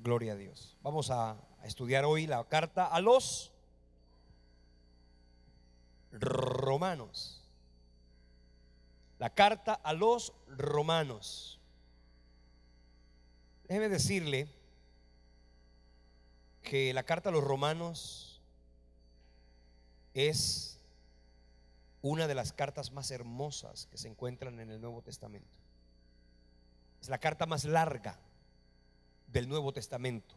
Gloria a Dios. Vamos a estudiar hoy la carta a los romanos. La carta a los romanos. Déjeme decirle que la carta a los romanos es una de las cartas más hermosas que se encuentran en el Nuevo Testamento. Es la carta más larga del Nuevo Testamento,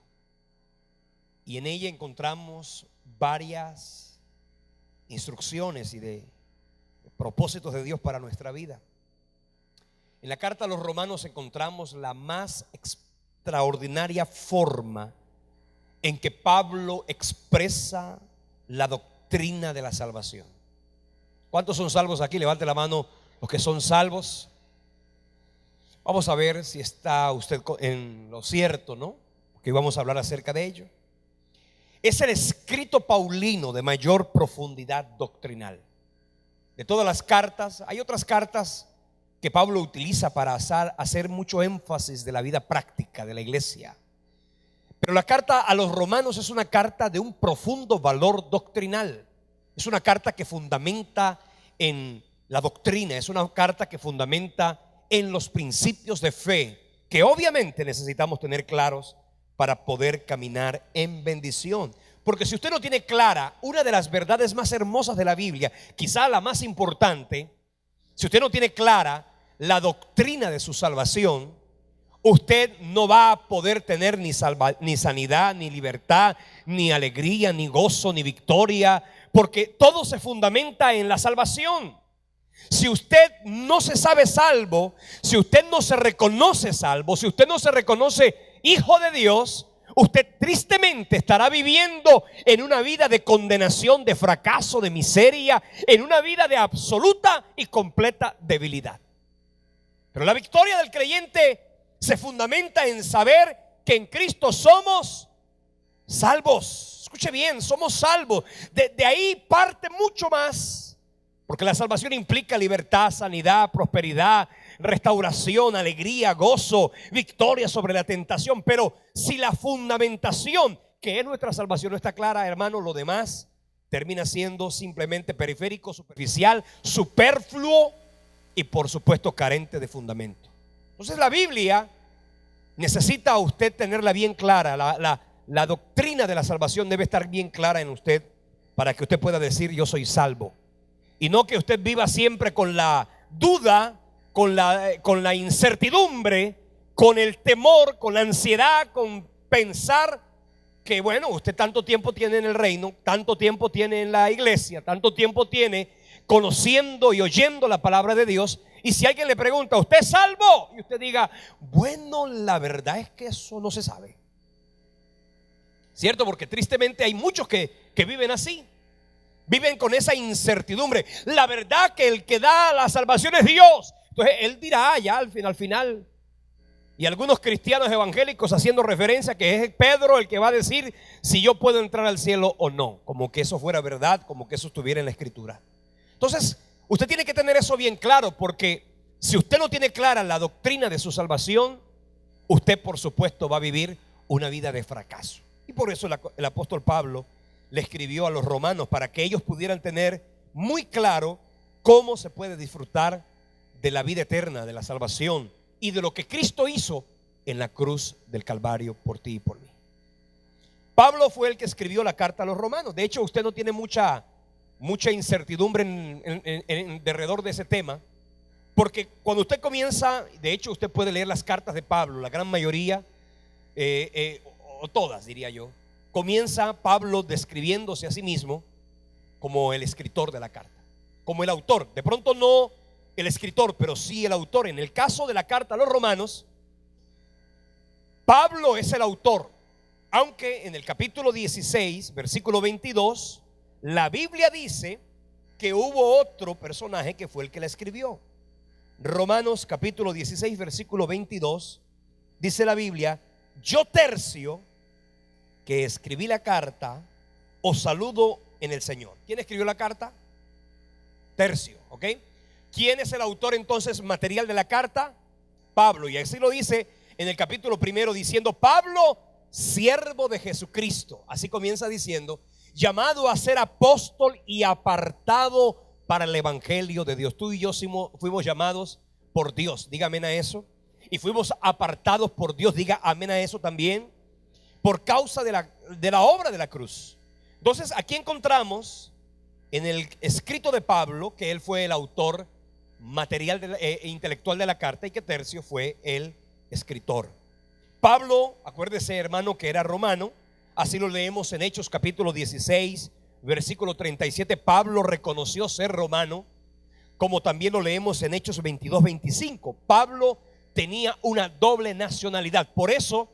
y en ella encontramos varias instrucciones y de propósitos de Dios para nuestra vida. En la carta a los romanos encontramos la más extraordinaria forma en que Pablo expresa la doctrina de la salvación. ¿Cuántos son salvos aquí? Levante la mano los que son salvos. Vamos a ver si está usted en lo cierto, ¿no? Porque vamos a hablar acerca de ello. Es el escrito paulino de mayor profundidad doctrinal. De todas las cartas, hay otras cartas que Pablo utiliza para hacer mucho énfasis de la vida práctica de la iglesia. Pero la carta a los romanos es una carta de un profundo valor doctrinal. Es una carta que fundamenta en la doctrina, es una carta que fundamenta en los principios de fe que obviamente necesitamos tener claros para poder caminar en bendición. Porque si usted no tiene clara una de las verdades más hermosas de la Biblia, quizá la más importante, si usted no tiene clara la doctrina de su salvación, usted no va a poder tener ni sanidad, ni libertad, ni alegría, ni gozo, ni victoria, porque todo se fundamenta en la salvación. Si usted no se sabe salvo, si usted no se reconoce salvo, si usted no se reconoce hijo de Dios, usted tristemente estará viviendo en una vida de condenación, de fracaso, de miseria, en una vida de absoluta y completa debilidad. Pero la victoria del creyente se fundamenta en saber que en Cristo somos salvos. Escuche bien, somos salvos. De ahí parte mucho más. Porque la salvación implica libertad, sanidad, prosperidad, restauración, alegría, gozo, victoria sobre la tentación. Pero si la fundamentación, que es nuestra salvación, no está clara, hermano, lo demás termina siendo simplemente periférico, superficial, superfluo y por supuesto carente de fundamento. Entonces la Biblia necesita a usted tenerla bien clara. La doctrina de la salvación debe estar bien clara en usted para que usted pueda decir: yo soy salvo. Y no que usted viva siempre con la duda, con la incertidumbre, con el temor, con la ansiedad, con pensar que bueno, usted tanto tiempo tiene en el reino, tanto tiempo tiene en la iglesia, tanto tiempo tiene conociendo y oyendo la palabra de Dios. Y si alguien le pregunta: ¿usted es salvo? Y usted diga: bueno, la verdad es que eso no se sabe. ¿Cierto? Porque tristemente hay muchos que viven así. Viven con esa incertidumbre. La verdad que el que da la salvación es Dios. Entonces él dirá ya al final. Y algunos cristianos evangélicos haciendo referencia que es Pedro el que va a decir si yo puedo entrar al cielo o no. Como que eso fuera verdad, como que eso estuviera en la escritura. Entonces usted tiene que tener eso bien claro, porque si usted no tiene clara la doctrina de su salvación, usted por supuesto va a vivir una vida de fracaso. Y por eso el apóstol Pablo le escribió a los romanos, para que ellos pudieran tener muy claro cómo se puede disfrutar de la vida eterna, de la salvación y de lo que Cristo hizo en la cruz del Calvario por ti y por mí. Pablo fue el que escribió la carta a los romanos. De hecho, usted no tiene mucha incertidumbre en derredor de ese tema, porque cuando usted comienza, de hecho usted puede leer las cartas de Pablo, la gran mayoría, o todas diría yo, comienza Pablo describiéndose a sí mismo como el escritor de la carta, como el autor. De pronto no el escritor, pero sí el autor. En el caso de la carta a los romanos, Pablo es el autor, aunque en el capítulo 16, versículo 22, la Biblia dice que hubo otro personaje que fue el que la escribió. Romanos capítulo 16, versículo 22, dice la Biblia: yo, Tercio, que escribí la carta, os saludo en el Señor. ¿Quién escribió la carta? Tercio, ¿ok? ¿Quién es el autor entonces material de la carta? Pablo. Y así lo dice en el capítulo primero, diciendo: Pablo, siervo de Jesucristo, así comienza diciendo, llamado a ser apóstol y apartado para el evangelio de Dios. Tú y yo fuimos llamados por Dios, diga amén a eso. Y fuimos apartados por Dios, diga amén a eso también, por causa de la obra de la cruz. Entonces aquí encontramos en el escrito de Pablo que él fue el autor material intelectual de la carta y que Tercio fue el escritor. Pablo, acuérdese hermano que era romano, así lo leemos en Hechos capítulo 16 versículo 37. Pablo reconoció ser romano, como también lo leemos en Hechos 22-25. Pablo tenía una doble nacionalidad. Por eso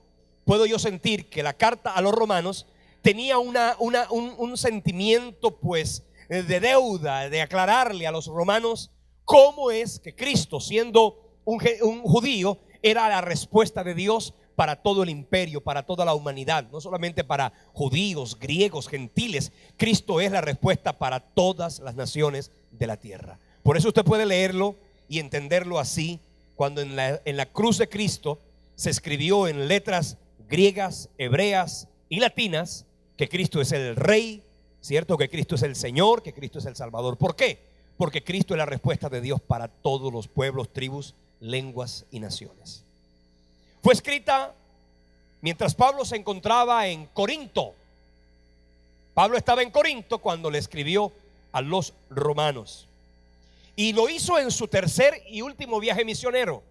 puedo yo sentir que la carta a los romanos tenía un sentimiento pues de deuda, de aclararle a los romanos cómo es que Cristo, siendo un judío, era la respuesta de Dios para todo el imperio, para toda la humanidad, no solamente para judíos, griegos, gentiles. Cristo es la respuesta para todas las naciones de la tierra. Por eso usted puede leerlo y entenderlo así, cuando en la cruz de Cristo se escribió en letras griegas, hebreas y latinas que Cristo es el Rey, ¿cierto? Que Cristo es el Señor, que Cristo es el Salvador. ¿Por qué? Porque Cristo es la respuesta de Dios para todos los pueblos, tribus, lenguas y naciones. Fue escrita mientras Pablo se encontraba en Corinto. Pablo estaba en Corinto cuando le escribió a los romanos. Y lo hizo en su tercer y último viaje misionero.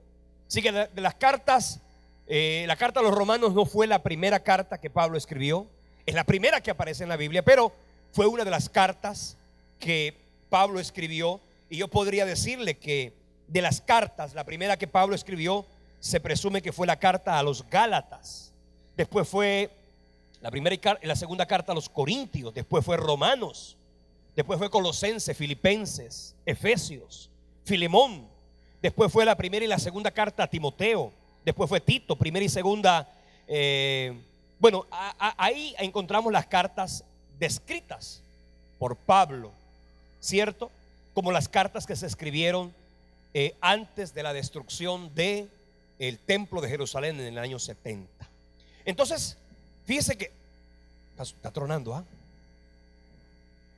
Así que de las cartas, la carta a los romanos no fue la primera carta que Pablo escribió. Es la primera que aparece en la Biblia, pero fue una de las cartas que Pablo escribió. Y yo podría decirle que de las cartas, la primera que Pablo escribió, se presume que fue la carta a los Gálatas. Después fue la segunda carta a los Corintios. Después fue Romanos. Después fue Colosenses, Filipenses, Efesios, Filemón. Después fue la primera y la segunda carta a Timoteo. Después fue Tito, primera y segunda. Ahí encontramos las cartas descritas por Pablo, ¿cierto? Como las cartas que se escribieron antes de la destrucción del templo de Jerusalén en el año 70. Entonces, fíjese que está tronando, ¿ah?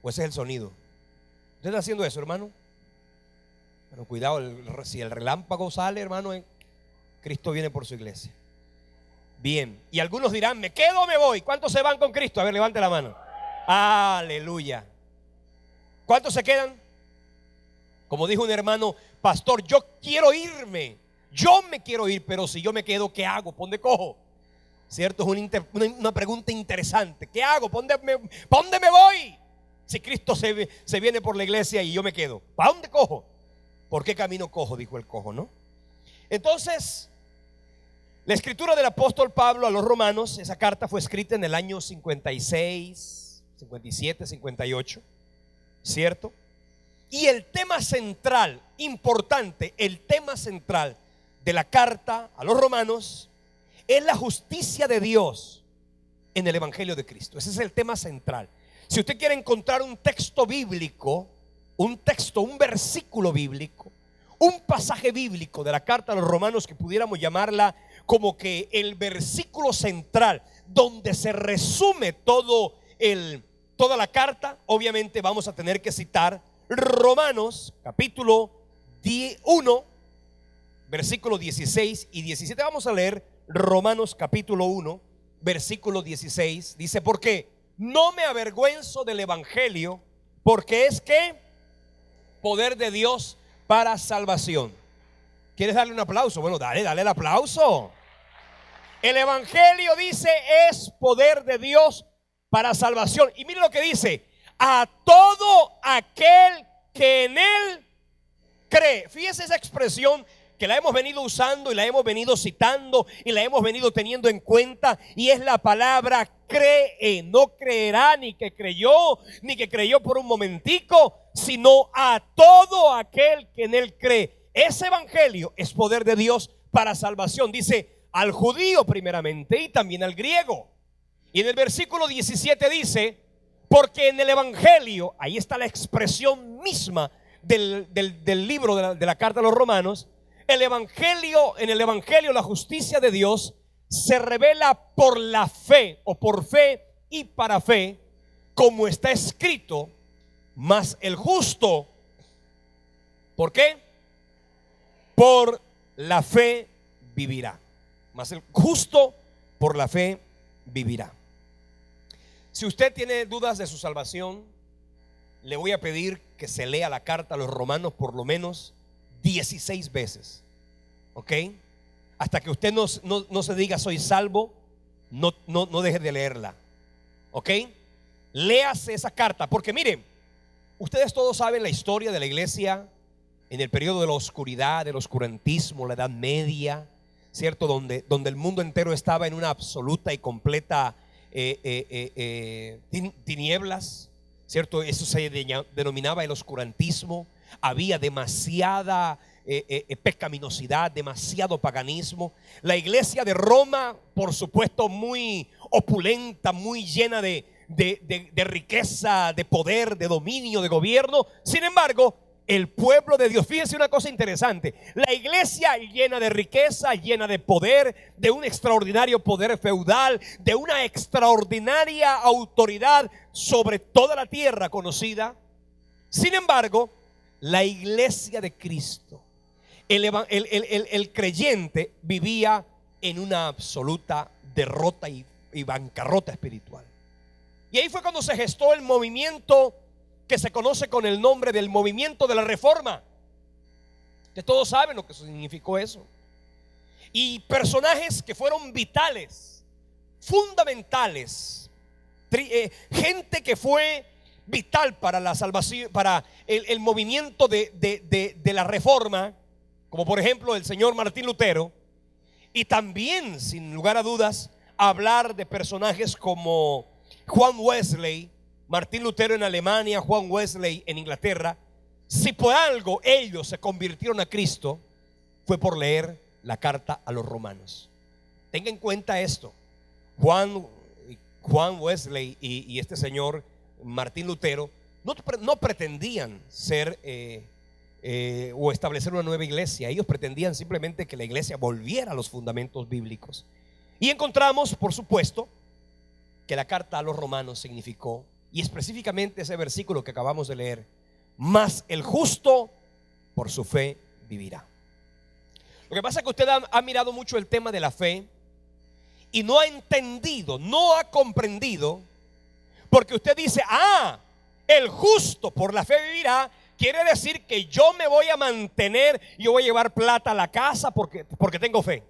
¿O ese es el sonido? ¿Usted está haciendo eso, hermano? Pero cuidado, si el relámpago sale, hermano, Cristo viene por su iglesia. Bien, y algunos dirán, ¿me quedo o me voy? ¿Cuántos se van con Cristo? A ver, levante la mano. Aleluya. ¿Cuántos se quedan? Como dijo un hermano, pastor, yo quiero irme. Yo me quiero ir, pero si yo me quedo, ¿qué hago? ¿Por dónde cojo? ¿Cierto? Es una pregunta interesante. ¿Qué hago? ¿Por dónde me voy? Si Cristo se viene por la iglesia y yo me quedo, ¿para dónde cojo? ¿Por qué camino cojo? Dijo el cojo, ¿no? Entonces, la escritura del apóstol Pablo a los romanos, esa carta fue escrita en el año 56, 57, 58, ¿cierto? Y el tema central, importante, el tema central de la carta a los romanos es la justicia de Dios en el evangelio de Cristo. Ese es el tema central. Si usted quiere encontrar un texto bíblico, un versículo bíblico, un pasaje bíblico de la carta a los romanos que pudiéramos llamarla como que el versículo central donde se resume toda la carta, obviamente vamos a tener que citar Romanos capítulo 1, versículo 16 y 17. Vamos a leer Romanos capítulo 1, versículo 16. Dice, ¿por qué? No me avergüenzo del evangelio, porque es que poder de Dios para salvación. ¿Quieres darle un aplauso? Bueno, dale el aplauso. El evangelio, dice, es poder de Dios para salvación. Y mire lo que dice: a todo aquel que en él cree. Fíjese esa expresión que la hemos venido usando y la hemos venido citando y la hemos venido teniendo en cuenta, y es la palabra cree. No creerá ni que creyó por un momentico, sino a todo aquel que en él cree. Ese evangelio es poder de Dios para salvación. Dice al judío primeramente y también al griego. Y en el versículo 17 dice, porque en el evangelio, ahí está la expresión misma del libro de la carta a los romanos. En el evangelio la justicia de Dios se revela por la fe o por fe y para fe, como está escrito, mas el justo, ¿por qué? Por la fe vivirá. Mas el justo por la fe vivirá. Si usted tiene dudas de su salvación, le voy a pedir que se lea la carta a los romanos por lo menos 16 veces. ¿Ok? Hasta que usted no se diga soy salvo, no deje de leerla. ¿Ok? Léase esa carta, porque miren, ustedes todos saben la historia de la iglesia en el periodo de la oscuridad, del oscurantismo, la Edad Media, ¿cierto? Donde el mundo entero estaba en una absoluta y completa tinieblas, ¿cierto? Eso se denominaba el oscurantismo. Había demasiada pecaminosidad, demasiado paganismo. La iglesia de Roma, por supuesto, muy opulenta, muy llena de riqueza, de poder, de dominio, de gobierno. Sin embargo, el pueblo de Dios, fíjense una cosa interesante, la iglesia llena de riqueza, llena de poder, de un extraordinario poder feudal, de una extraordinaria autoridad sobre toda la tierra conocida. Sin embargo, la iglesia de Cristo, el creyente vivía en una absoluta derrota y bancarrota espiritual. Y ahí fue cuando se gestó el movimiento que se conoce con el nombre del movimiento de la Reforma. Que todos saben lo que significó eso. Y personajes que fueron vitales, fundamentales, gente que fue vital para la salvación, para el movimiento de la Reforma, como por ejemplo el señor Martín Lutero. Y también, sin lugar a dudas, hablar de personajes como Juan Wesley, Martín Lutero en Alemania, Juan Wesley en Inglaterra. Si por algo ellos se convirtieron a Cristo, fue por leer la carta a los romanos. Tenga en cuenta esto. Juan Wesley y este señor Martín Lutero no pretendían ser o establecer una nueva iglesia. Ellos pretendían simplemente que la iglesia volviera a los fundamentos bíblicos. Y encontramos, por supuesto, que la carta a los romanos significó, y específicamente ese versículo que acabamos de leer, mas el justo por su fe vivirá. Lo que pasa es que usted ha mirado mucho el tema de la fe y no ha entendido, no ha comprendido, porque usted dice, el justo por la fe vivirá. Quiere decir que yo me voy a mantener, yo voy a llevar plata a la casa porque tengo fe.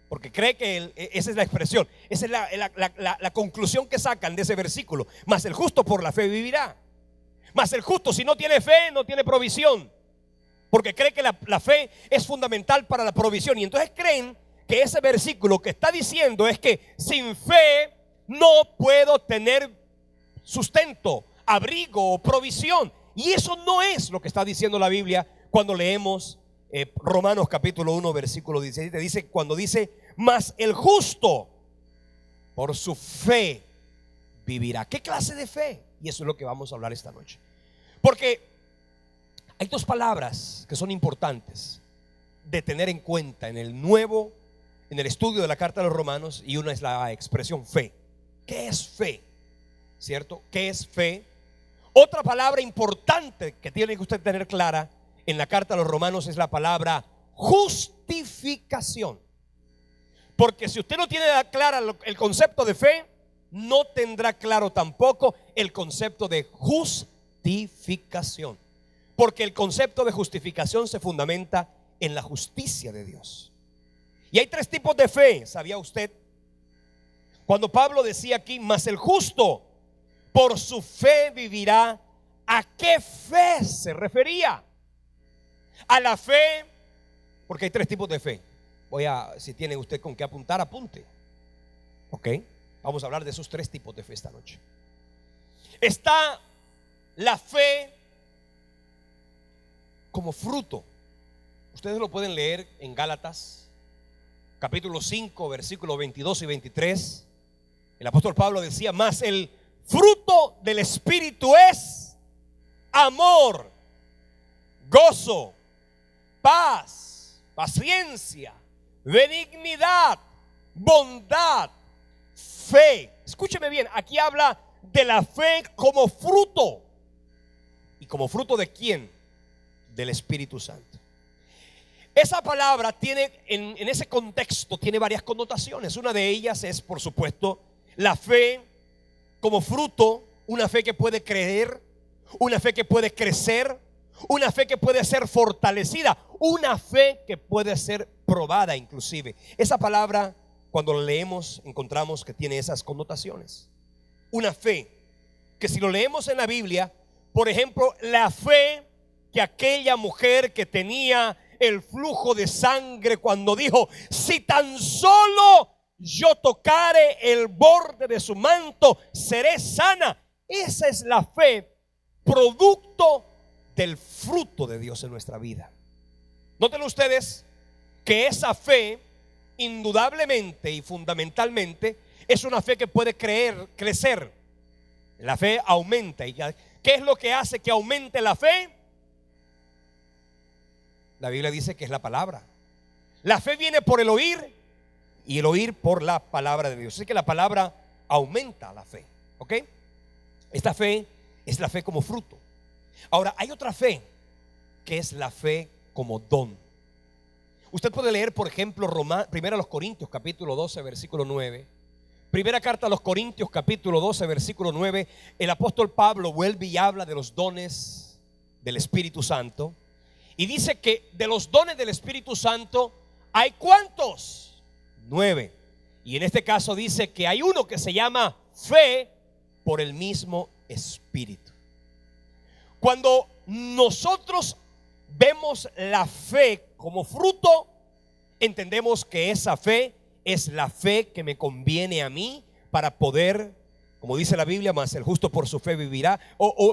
Porque cree que esa es la expresión, esa es la conclusión que sacan de ese versículo. Mas el justo por la fe vivirá. Mas el justo, si no tiene fe, no tiene provisión, porque cree que la fe es fundamental para la provisión. Y entonces creen que ese versículo que está diciendo es que sin fe no puedo tener sustento, abrigo o provisión. Y eso no es lo que está diciendo la Biblia cuando leemos Romanos capítulo 1 versículo 17. Dice, cuando dice, mas el justo por su fe vivirá. ¿Qué clase de fe? Y eso es lo que vamos a hablar esta noche. Porque hay dos palabras que son importantes de tener en cuenta en el estudio de la carta a los romanos, y una es la expresión fe. ¿Qué es fe? ¿Cierto? ¿Qué es fe? Otra palabra importante que tiene que usted tener clara en la carta a los romanos es la palabra justificación. Porque si usted no tiene clara el concepto de fe, no tendrá claro tampoco el concepto de justificación. Porque el concepto de justificación se fundamenta en la justicia de Dios. Y hay tres tipos de fe, ¿sabía usted? Cuando Pablo decía aquí, mas el justo por su fe vivirá, ¿a qué fe se refería? A la fe, porque hay tres tipos de fe. Si tiene usted con qué apuntar, apunte. Ok, vamos a hablar de esos tres tipos de fe esta noche. Está la fe como fruto. Ustedes lo pueden leer en Gálatas capítulo 5 versículos 22 y 23. El apóstol Pablo decía, mas el fruto del Espíritu es amor, gozo, paz, paciencia, benignidad, bondad, fe. Escúcheme bien, aquí habla de la fe como fruto. ¿Y como fruto de quién? Del Espíritu Santo. Esa palabra tiene, en ese contexto, tiene varias connotaciones. Una de ellas es, por supuesto, la fe como fruto, una fe que puede creer, una fe que puede crecer, una fe que puede ser fortalecida, una fe que puede ser probada inclusive. Esa palabra, cuando la leemos, encontramos que tiene esas connotaciones. Una fe que, si lo leemos en la Biblia, por ejemplo, la fe que aquella mujer que tenía el flujo de sangre, cuando dijo: si tan solo yo tocare el borde de su manto, seré sana. Esa es la fe, producto del fruto de Dios en nuestra vida. Noten ustedes que esa fe, indudablemente y fundamentalmente, es una fe que puede crecer. La fe aumenta. ¿Y qué es lo que hace que aumente la fe? La Biblia dice que es la palabra. La fe viene por el oír, y el oír por la palabra de Dios. Así que la palabra aumenta la fe. ¿Ok? Esta fe es la fe como fruto. Ahora, hay otra fe que es la fe como don. Usted puede leer, por ejemplo, Primera a los Corintios capítulo 12 versículo 9. Primera carta a los Corintios capítulo 12 versículo 9. El apóstol Pablo vuelve y habla de los dones del Espíritu Santo, y dice que de los dones del Espíritu Santo hay ¿cuántos? 9. Y en este caso dice que hay uno que se llama fe por el mismo Espíritu. Cuando nosotros vemos la fe como fruto, entendemos que esa fe es la fe que me conviene a mí para poder, como dice la Biblia, más el justo por su fe vivirá.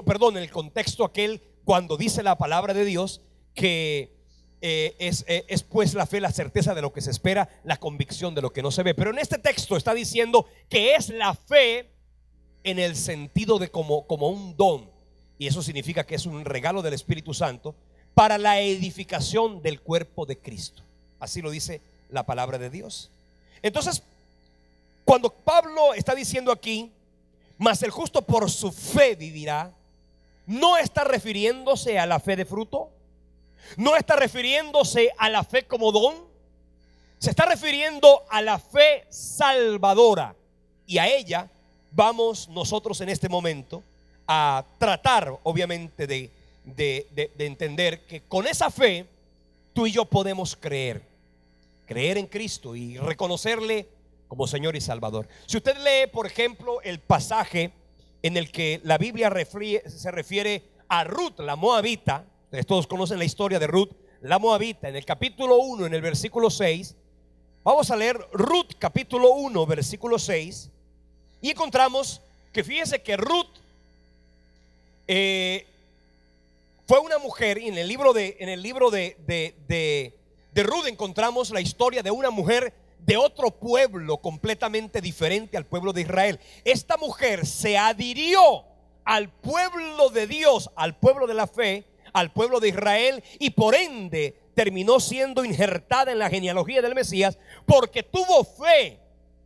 Perdón, en el contexto aquel, cuando dice la palabra de Dios que es pues la fe, la certeza de lo que se espera, la convicción de lo que no se ve. Pero en este texto está diciendo que es la fe en el sentido de como un don. Y eso significa que es un regalo del Espíritu Santo para la edificación del cuerpo de Cristo. Así lo dice la palabra de Dios. Entonces, cuando Pablo está diciendo aquí, mas el justo por su fe vivirá, no está refiriéndose a la fe de fruto, no está refiriéndose a la fe como don, se está refiriendo a la fe salvadora. Y a ella vamos nosotros en este momento a tratar, obviamente, de entender que con esa fe tú y yo podemos creer en Cristo y reconocerle como Señor y Salvador. Si usted lee, por ejemplo, el pasaje en el que la Biblia se refiere a Ruth, la moabita. Ustedes todos conocen la historia de Ruth, la moabita. En el capítulo 1, en el versículo 6, vamos a leer Ruth capítulo 1 versículo 6, y encontramos que, fíjense que Ruth fue una mujer. Y en el libro de Ruth encontramos la historia de una mujer de otro pueblo completamente diferente al pueblo de Israel. Esta mujer se adhirió al pueblo de Dios, al pueblo de la fe, al pueblo de Israel, y por ende terminó siendo injertada en la genealogía del Mesías, porque tuvo fe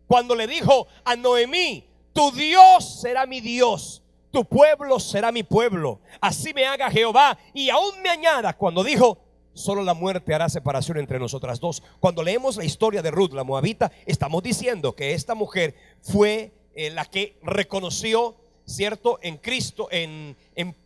cuando le dijo a Noemí: tu Dios será mi Dios, tu pueblo será mi pueblo, así me haga Jehová y aún me añada, cuando dijo: solo la muerte hará separación entre nosotras dos. Cuando leemos la historia de Ruth, la moabita, estamos diciendo que esta mujer fue la que reconoció, ¿cierto?, en Cristo,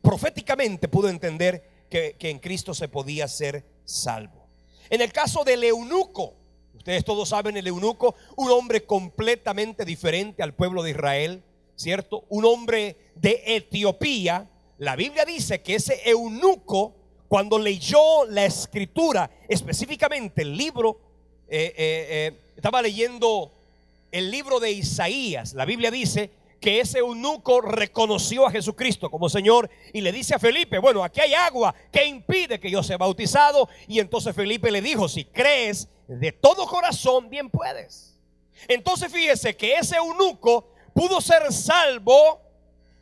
proféticamente pudo entender que en Cristo se podía ser salvo. En el caso del eunuco, ustedes todos saben, el eunuco, un hombre completamente diferente al pueblo de Israel, ¿cierto? Un hombre de Etiopía. La Biblia dice que ese eunuco, cuando leyó la escritura, específicamente el libro, estaba leyendo el libro de Isaías. La Biblia dice que ese eunuco reconoció a Jesucristo como Señor y le dice a Felipe: bueno, aquí hay agua, ¿qué impide que yo sea bautizado? Y entonces Felipe le dijo: si crees de todo corazón, bien puedes. Entonces fíjese que ese eunuco pudo ser salvo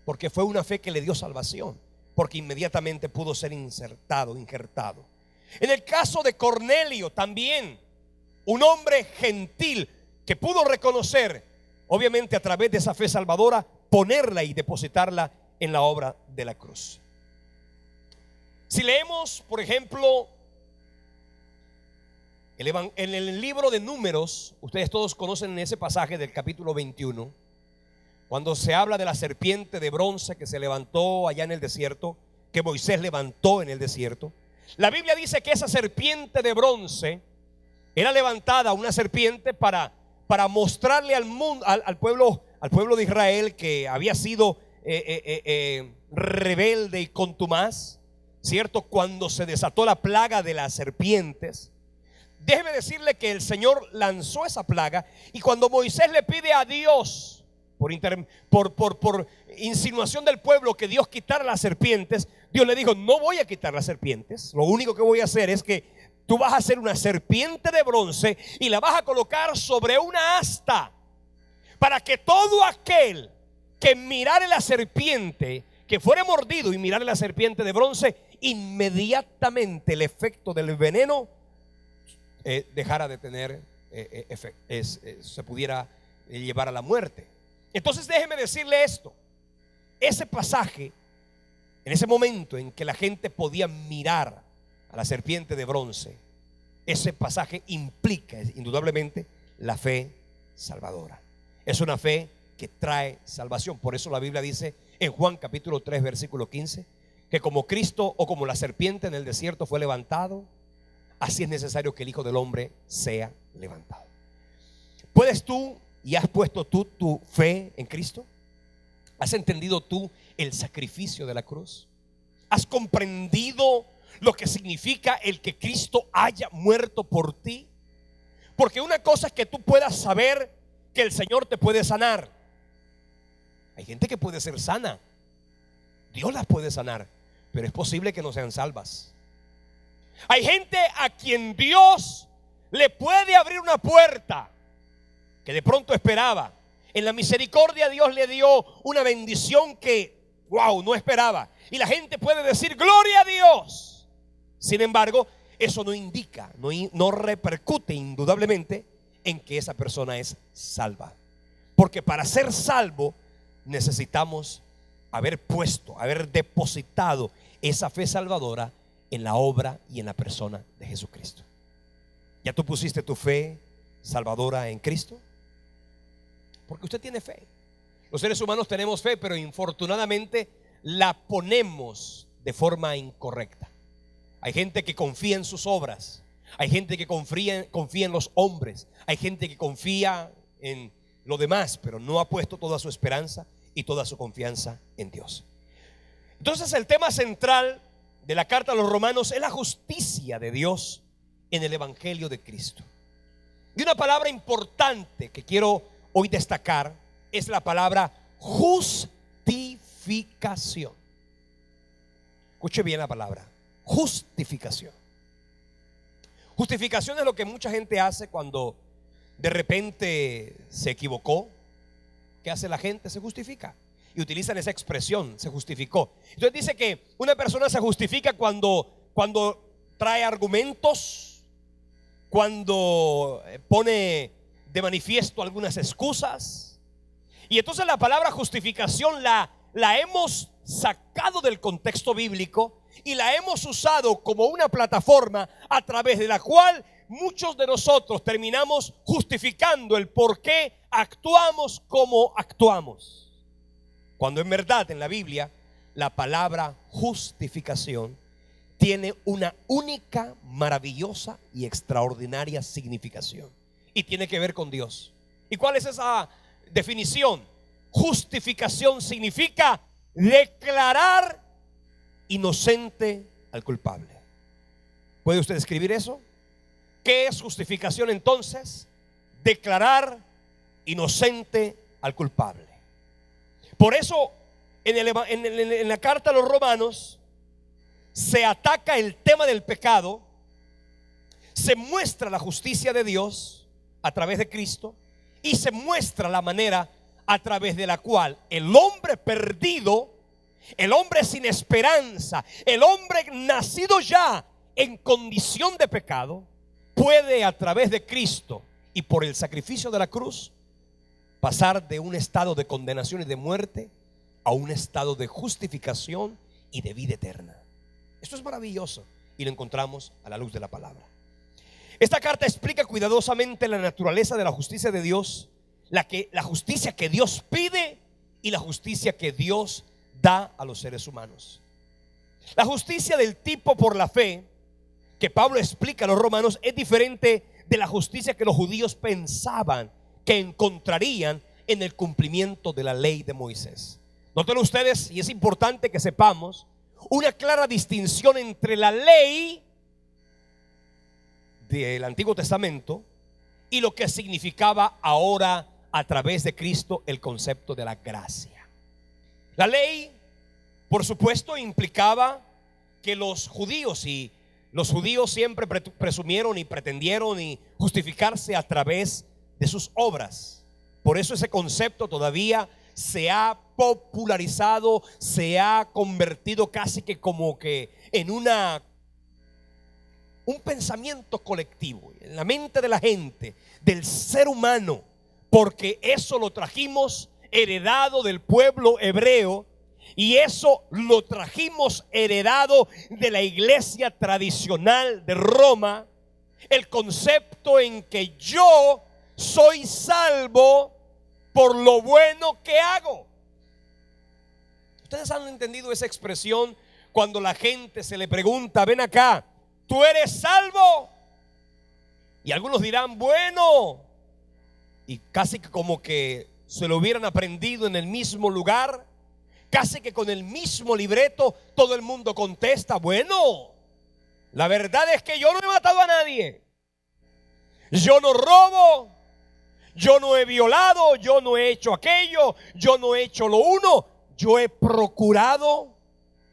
porque fue una fe que le dio salvación, porque inmediatamente pudo ser injertado. En el caso de Cornelio también, un hombre gentil, que pudo reconocer, obviamente a través de esa fe salvadora, ponerla y depositarla en la obra de la cruz. Si leemos, por ejemplo, en el libro de Números, ustedes todos conocen ese pasaje del capítulo 21, cuando se habla de la serpiente de bronce que se levantó allá en el desierto, que Moisés levantó en el desierto. La Biblia dice que esa serpiente de bronce era levantada, una serpiente para mostrarle al mundo, al pueblo de Israel, que había sido rebelde y contumaz, ¿cierto? Cuando se desató la plaga de las serpientes. Déjeme decirle que el Señor lanzó esa plaga, y cuando Moisés le pide a Dios por insinuación del pueblo que Dios quitara las serpientes, Dios le dijo: no voy a quitar las serpientes, lo único que voy a hacer es que tú vas a hacer una serpiente de bronce y la vas a colocar sobre una asta, para que todo aquel que mirare la serpiente, que fuere mordido y mirare la serpiente de bronce, inmediatamente el efecto del veneno dejara de tener se pudiera llevar a la muerte. Entonces déjeme decirle esto: ese pasaje, en ese momento en que la gente podía mirar a la serpiente de bronce, ese pasaje implica indudablemente la fe salvadora. Es una fe que trae salvación. Por eso la Biblia dice en Juan capítulo 3 versículo 15 que como Cristo, o como la serpiente en el desierto fue levantado, así es necesario que el Hijo del Hombre sea levantado. ¿Puedes tú y has puesto tú tu fe en Cristo? ¿Has entendido tú el sacrificio de la cruz? ¿Has comprendido lo que significa el que Cristo haya muerto por ti? Porque una cosa es que tú puedas saber que el Señor te puede sanar. Hay gente que puede ser sana, Dios las puede sanar, pero es posible que no sean salvas. Hay gente a quien Dios le puede abrir una puerta que de pronto esperaba. En la misericordia Dios le dio una bendición que, wow, no esperaba. Y la gente puede decir gloria a Dios. Sin embargo, eso no indica, no repercute indudablemente en que esa persona es salva. Porque para ser salvo necesitamos haber depositado esa fe salvadora en la obra y en la persona de Jesucristo. ¿Ya tú pusiste tu fe salvadora en Cristo? Porque usted tiene fe. Los seres humanos tenemos fe, pero infortunadamente la ponemos de forma incorrecta. Hay gente que confía en sus obras, hay gente que confía en los hombres, hay gente que confía en lo demás, pero no ha puesto toda su esperanza y toda su confianza en Dios. Entonces el tema central de la carta a los Romanos es la justicia de Dios en el Evangelio de Cristo. Y una palabra importante que quiero hoy destacar es la palabra justificación. Escuche bien la palabra justificación. Justificación es lo que mucha gente hace cuando de repente se equivocó. ¿Qué hace la gente? Se justifica. Y utilizan esa expresión, se justificó. Entonces dice que una persona se justifica cuando trae argumentos, cuando pone de manifiesto algunas excusas. Y entonces la palabra justificación la hemos sacado del contexto bíblico y la hemos usado como una plataforma a través de la cual muchos de nosotros terminamos justificando el por qué actuamos como actuamos. Cuando en verdad en la Biblia la palabra justificación tiene una única, maravillosa y extraordinaria significación. Y tiene que ver con Dios. ¿Y cuál es esa definición? Justificación significa declarar inocente al culpable. ¿Puede usted escribir eso? ¿Qué es justificación entonces? Declarar inocente al culpable. Por eso en la carta a los Romanos se ataca el tema del pecado, se muestra la justicia de Dios a través de Cristo y se muestra la manera a través de la cual el hombre perdido, el hombre sin esperanza, el hombre nacido ya en condición de pecado, puede a través de Cristo y por el sacrificio de la cruz pasar de un estado de condenación y de muerte a un estado de justificación y de vida eterna. Esto es maravilloso y lo encontramos a la luz de la palabra. Esta carta explica cuidadosamente la naturaleza de la justicia de Dios, la justicia que Dios pide y la justicia que Dios da a los seres humanos. La justicia del tipo por la fe que Pablo explica a los romanos es diferente de la justicia que los judíos pensaban que encontrarían en el cumplimiento de la ley de Moisés. Noten ustedes, y es importante que sepamos, una clara distinción entre la ley del Antiguo Testamento y lo que significaba ahora a través de Cristo el concepto de la gracia. La ley, por supuesto, implicaba que los judíos siempre presumieron y pretendieron y justificarse a través de sus obras. Por eso ese concepto todavía se ha popularizado, se ha convertido casi que como que en un pensamiento colectivo en la mente de la gente, del ser humano, porque eso lo trajimos heredado del pueblo hebreo y eso lo trajimos heredado de la iglesia tradicional de Roma, el concepto en que yo soy salvo por lo bueno que hago. Ustedes han entendido esa expresión cuando la gente se le pregunta: ven acá, ¿tú eres salvo? Y algunos dirán: bueno, y casi que como que se lo hubieran aprendido en el mismo lugar, casi que con el mismo libreto, todo el mundo contesta: bueno, la verdad es que yo no he matado a nadie, yo no robo, yo no he violado, yo no he hecho aquello, yo no he hecho lo uno, yo he procurado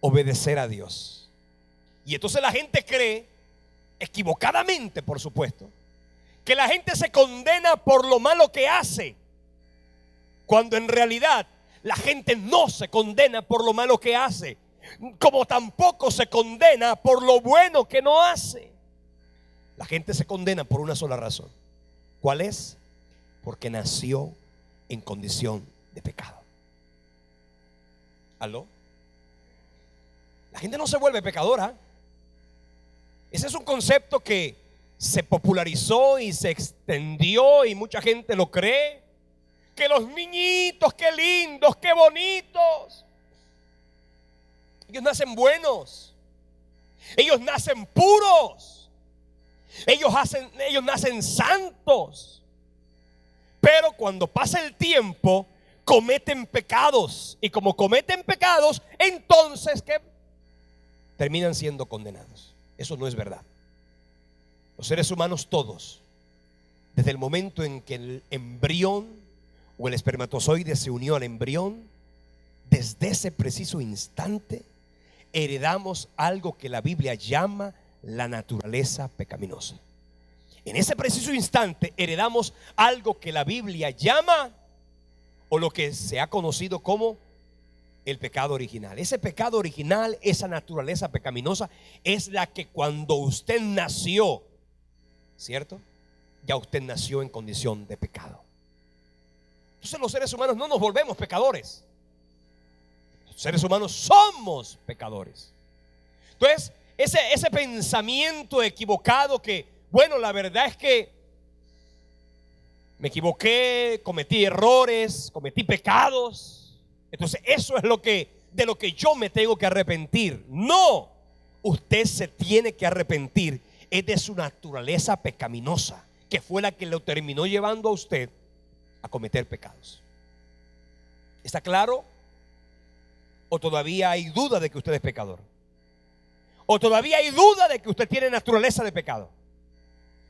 obedecer a Dios. Y entonces la gente cree, equivocadamente por supuesto, que la gente se condena por lo malo que hace, cuando en realidad la gente no se condena por lo malo que hace, como tampoco se condena por lo bueno que no hace. La gente se condena por una sola razón. ¿Cuál es? Porque nació en condición de pecado. ¿Aló? La gente no se vuelve pecadora. Ese es un concepto que se popularizó y se extendió y mucha gente lo cree. Que los niñitos, qué lindos, qué bonitos, ellos nacen buenos, ellos nacen puros, ellos nacen santos. Pero cuando pasa el tiempo cometen pecados, y como cometen pecados, entonces ¿qué? Terminan siendo condenados. Eso no es verdad. Los seres humanos todos, desde el momento en que el embrión o el espermatozoide se unió al embrión, desde ese preciso instante heredamos algo que la Biblia llama la naturaleza pecaminosa. En ese preciso instante heredamos algo que la Biblia llama, o lo que se ha conocido como, el pecado original. Ese pecado original, esa naturaleza pecaminosa, es la que cuando usted nació, ¿cierto? Ya usted nació en condición de pecado. Entonces los seres humanos no nos volvemos pecadores. Los seres humanos somos pecadores. Entonces ese pensamiento equivocado que, bueno, la verdad es que me equivoqué, cometí errores, cometí pecados, entonces eso es de lo que yo me tengo que arrepentir. No, usted se tiene que arrepentir es de su naturaleza pecaminosa, que fue la que lo terminó llevando a usted a cometer pecados. ¿Está claro? ¿O todavía hay duda de que usted es pecador? ¿O todavía hay duda de que usted tiene naturaleza de pecado?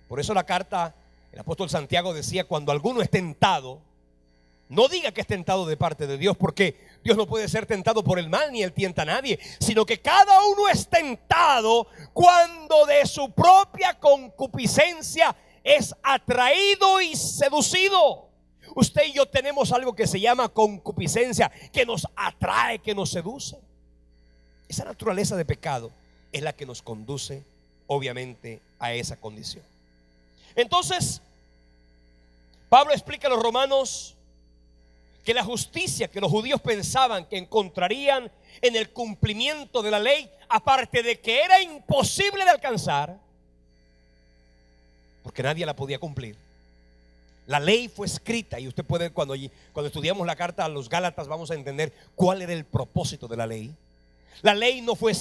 Por eso la carta, el apóstol Santiago decía: cuando alguno es tentado, no diga que es tentado de parte de Dios, porque Dios no puede ser tentado por el mal, ni él tienta a nadie, sino que cada uno es tentado cuando de su propia concupiscencia es atraído y seducido. Usted y yo tenemos algo que se llama concupiscencia, que nos atrae, que nos seduce. Esa naturaleza de pecado es la que nos conduce obviamente a esa condición. Entonces, Pablo explica a los romanos que la justicia que los judíos pensaban que encontrarían en el cumplimiento de la ley, aparte de que era imposible de alcanzar, porque nadie la podía cumplir. La ley fue escrita, y usted puede, cuando estudiamos la carta a los Gálatas, vamos a entender cuál era el propósito de la ley. La ley no fue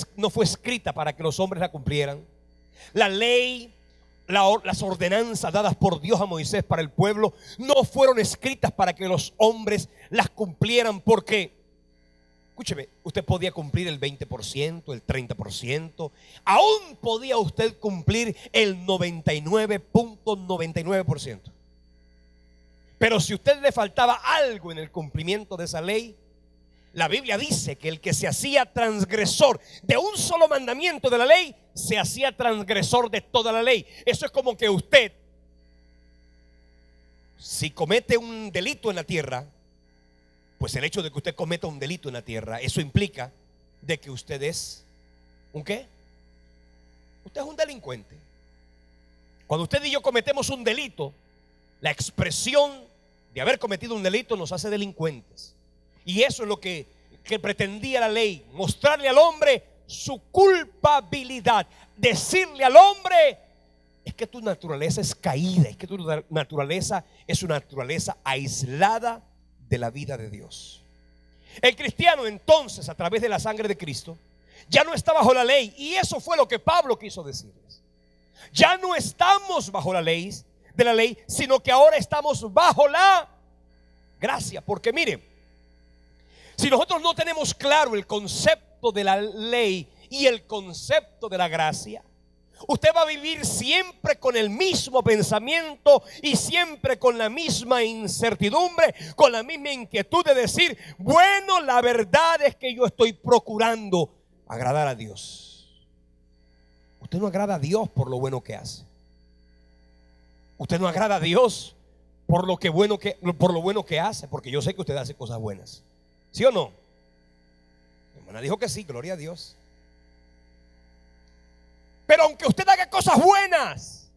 escrita para que los hombres la cumplieran. La ley, las ordenanzas dadas por Dios a Moisés para el pueblo no fueron escritas para que los hombres las cumplieran, porque, escúcheme, usted podía cumplir el 20%, el 30%, aún podía usted cumplir el 99.99%. Pero si a usted le faltaba algo en el cumplimiento de esa ley, la Biblia dice que el que se hacía transgresor de un solo mandamiento de la ley, se hacía transgresor de toda la ley. Eso es como que usted, si comete un delito en la tierra, pues el hecho de que usted cometa un delito en la tierra, eso implica de que usted es ¿un qué? Usted es un delincuente. Cuando usted y yo cometemos un delito, la expresión de haber cometido un delito nos hace delincuentes. Y eso es lo que pretendía la ley, mostrarle al hombre su culpabilidad, decirle al hombre: es que tu naturaleza es caída, es que tu naturaleza es una naturaleza aislada de la vida de Dios. El cristiano entonces, a través de la sangre de Cristo, ya no está bajo la ley, y eso fue lo que Pablo quiso decirles. Ya no estamos bajo la ley, sino que ahora estamos bajo la gracia. Porque mire, si nosotros no tenemos claro el concepto de la ley y el concepto de la gracia, usted va a vivir siempre con el mismo pensamiento y siempre con la misma incertidumbre, con la misma inquietud de decir: bueno, la verdad es que yo estoy procurando agradar a Dios. Usted no agrada a Dios por lo bueno que hace. Usted no agrada a Dios por lo bueno que hace, porque yo sé que usted hace cosas buenas. ¿Sí o no? Mi hermana dijo que sí, gloria a Dios. Pero aunque usted haga cosas buenas,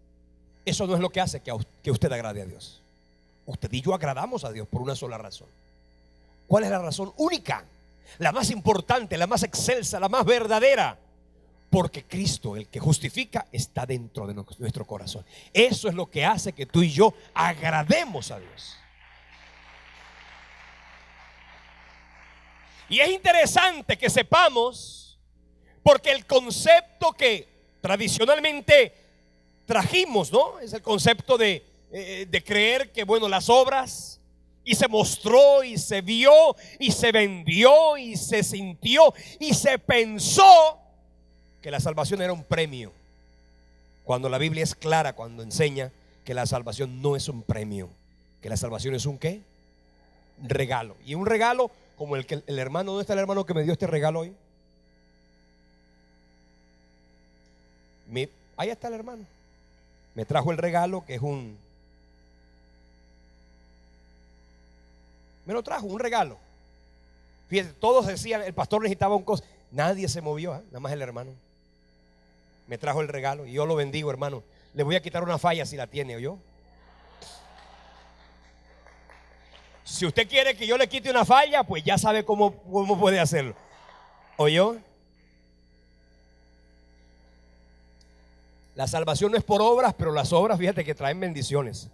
eso no es lo que hace que usted agrade a Dios. Usted y yo agradamos a Dios por una sola razón. ¿Cuál es la razón única? La más importante, la más excelsa, la más verdadera. Porque Cristo, el que justifica, está dentro de nuestro corazón. Eso es lo que hace que tú y yo agrademos a Dios. Y es interesante que sepamos, porque el concepto que tradicionalmente trajimos, ¿no? Es el concepto de creer que, bueno, las obras, y se mostró, y se vio, y se vendió, y se sintió, y se pensó que la salvación era un premio, cuando la Biblia es clara cuando enseña que la salvación no es un premio, que la salvación es un ¿qué? Regalo. Y un regalo como el que el hermano, ¿dónde está el hermano que me dio este regalo hoy? Ahí está el hermano. Me trajo el regalo, que es me lo trajo, un regalo. Fíjense, todos decían, el pastor necesitaba un cosa. Nadie se movió, nada más el hermano. Me trajo el regalo y yo lo bendigo, hermano. Le voy a quitar una falla si la tiene, ¿oyó? Si usted quiere que yo le quite una falla, pues ya sabe cómo puede hacerlo, ¿oyó? La salvación no es por obras, pero las obras, fíjate que traen bendiciones.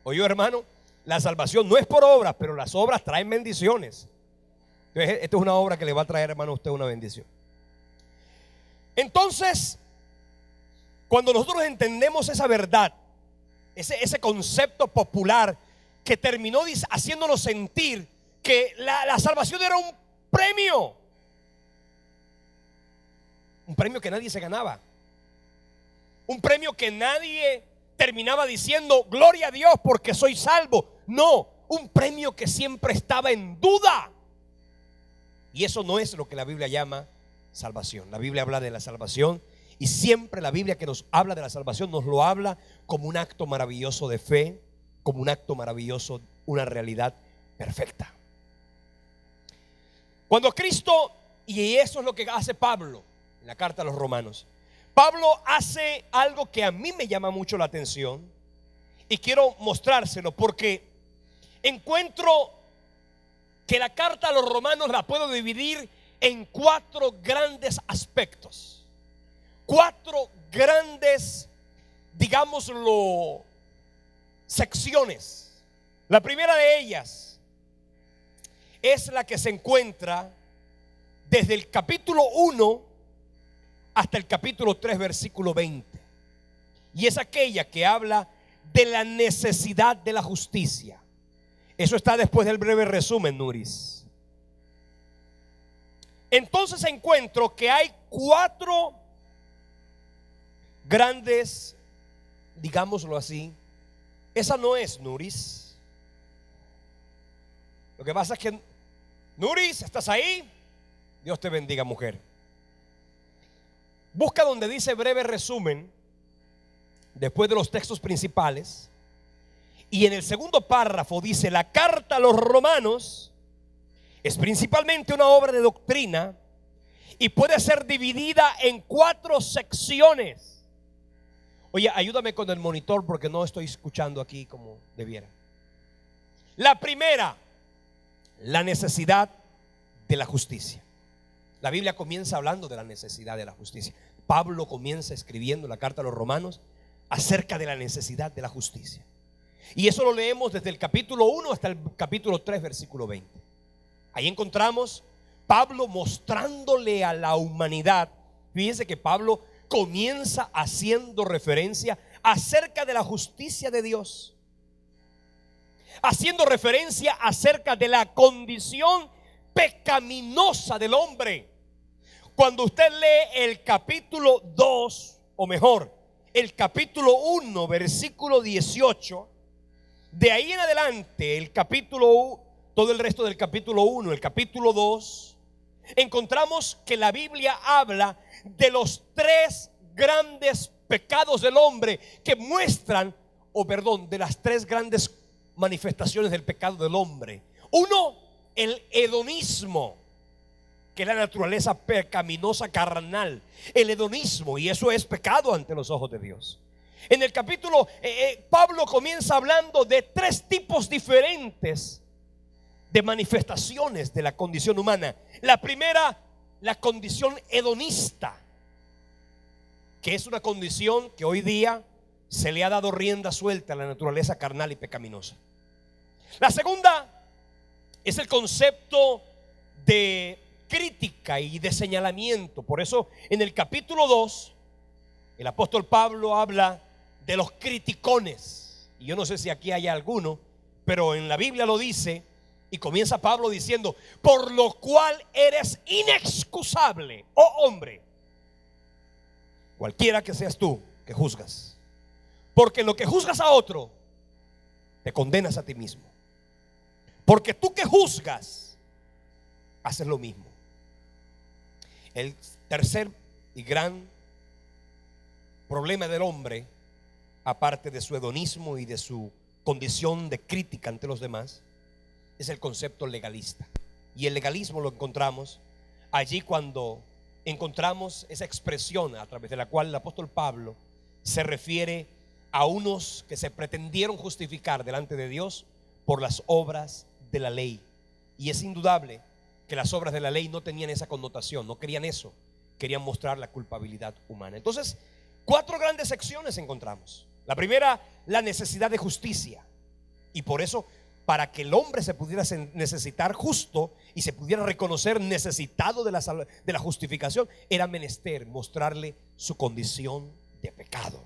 ¿Oyó, hermano? La salvación no es por obras, pero las obras traen bendiciones. Entonces, esta es una obra que le va a traer, hermano, a usted una bendición. Entonces, cuando nosotros entendemos esa verdad, ese concepto popular que terminó haciéndonos sentir que la salvación era un premio que nadie se ganaba, un premio que nadie terminaba diciendo: gloria a Dios porque soy salvo. No, un premio que siempre estaba en duda. Y eso no es lo que la Biblia llama salvación. La Biblia habla de la salvación, y siempre la Biblia que nos habla de la salvación nos lo habla como un acto maravilloso de fe, como un acto maravilloso, una realidad perfecta. Cuando Cristo, y eso es lo que hace Pablo en la carta a los romanos, Pablo hace algo que a mí me llama mucho la atención, y quiero mostrárselo porque encuentro que la carta a los romanos la puedo dividir en 4 grandes aspectos, 4 grandes, digámoslo, secciones. La primera de ellas es la que se encuentra desde el capítulo 1 hasta el capítulo 3, versículo 20. Y es aquella que habla de la necesidad de la justicia. Eso está después del breve resumen, Nuris. Entonces encuentro que hay 4 grandes, digámoslo así. Esa no es, Nuris. Lo que pasa es que, Nuris, ¿estás ahí? Dios te bendiga, mujer. Busca donde dice breve resumen, después de los textos principales. Y en el segundo párrafo dice: la carta a los romanos es principalmente una obra de doctrina y puede ser dividida en 4 secciones. Oye, ayúdame con el monitor porque no estoy escuchando aquí como debiera. La primera, la necesidad de la justicia. La Biblia comienza hablando de la necesidad de la justicia. Pablo comienza escribiendo la carta a los romanos acerca de la necesidad de la justicia. Y eso lo leemos desde el capítulo 1 hasta el capítulo 3, versículo 20. Ahí encontramos Pablo mostrándole a la humanidad. Fíjense que Pablo comienza haciendo referencia acerca de la justicia de Dios, haciendo referencia acerca de la condición pecaminosa del hombre. Cuando usted lee el capítulo 2, o mejor, el capítulo 1, versículo 18, de ahí en adelante, el capítulo, todo el resto del capítulo 1, el capítulo 2, encontramos que la Biblia habla de los 3 grandes pecados del hombre que muestran, de las 3 grandes manifestaciones del pecado del hombre. Uno, el hedonismo, que es la naturaleza pecaminosa carnal, el hedonismo, y eso es pecado ante los ojos de Dios. En el capítulo, Pablo comienza hablando de 3 tipos diferentes de manifestaciones de la condición humana. La primera, la condición hedonista, que es una condición que hoy día se le ha dado rienda suelta a la naturaleza carnal y pecaminosa. La segunda es el concepto de crítica y de señalamiento. Por eso en el capítulo 2 el apóstol Pablo habla de los criticones. Y yo no sé si aquí hay alguno, pero en la Biblia lo dice. Y comienza Pablo diciendo: por lo cual eres inexcusable, oh hombre, cualquiera que seas tú que juzgas, porque en lo que juzgas a otro te condenas a ti mismo, porque tú que juzgas haces lo mismo. El tercer y gran problema del hombre, aparte de su hedonismo y de su condición de crítica ante los demás, es el concepto legalista. Y el legalismo lo encontramos allí cuando encontramos esa expresión a través de la cual el apóstol Pablo se refiere a unos que se pretendieron justificar delante de Dios por las obras de la ley. Y es indudable que las obras de la ley no tenían esa connotación, no querían eso, querían mostrar la culpabilidad humana. Entonces, 4 grandes secciones encontramos. La primera, la necesidad de justicia. Y por eso, para que el hombre se pudiera necesitar justo y se pudiera reconocer necesitado de la justificación, era menester mostrarle su condición de pecado.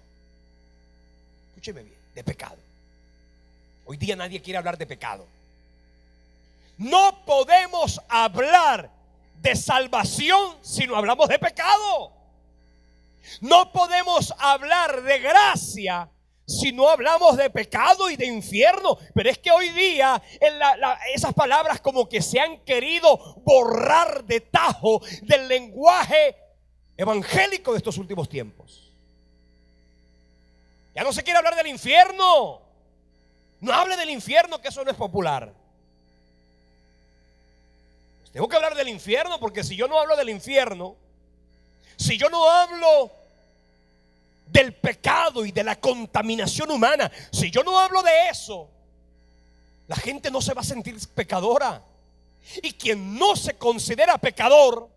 Escúcheme bien, de pecado. Hoy día nadie quiere hablar de pecado. No podemos hablar de salvación si no hablamos de pecado. No podemos hablar de gracia si no hablamos de pecado y de infierno. Pero es que hoy día esas palabras como que se han querido borrar de tajo del lenguaje evangélico de estos últimos tiempos. Ya no se quiere hablar del infierno. No hable del infierno, que eso no es popular. Pues tengo que hablar del infierno, porque si yo no hablo del infierno, si yo no hablo del pecado y de la contaminación humana. Si yo no hablo de eso, la gente no se va a sentir pecadora. Y quien no se considera pecador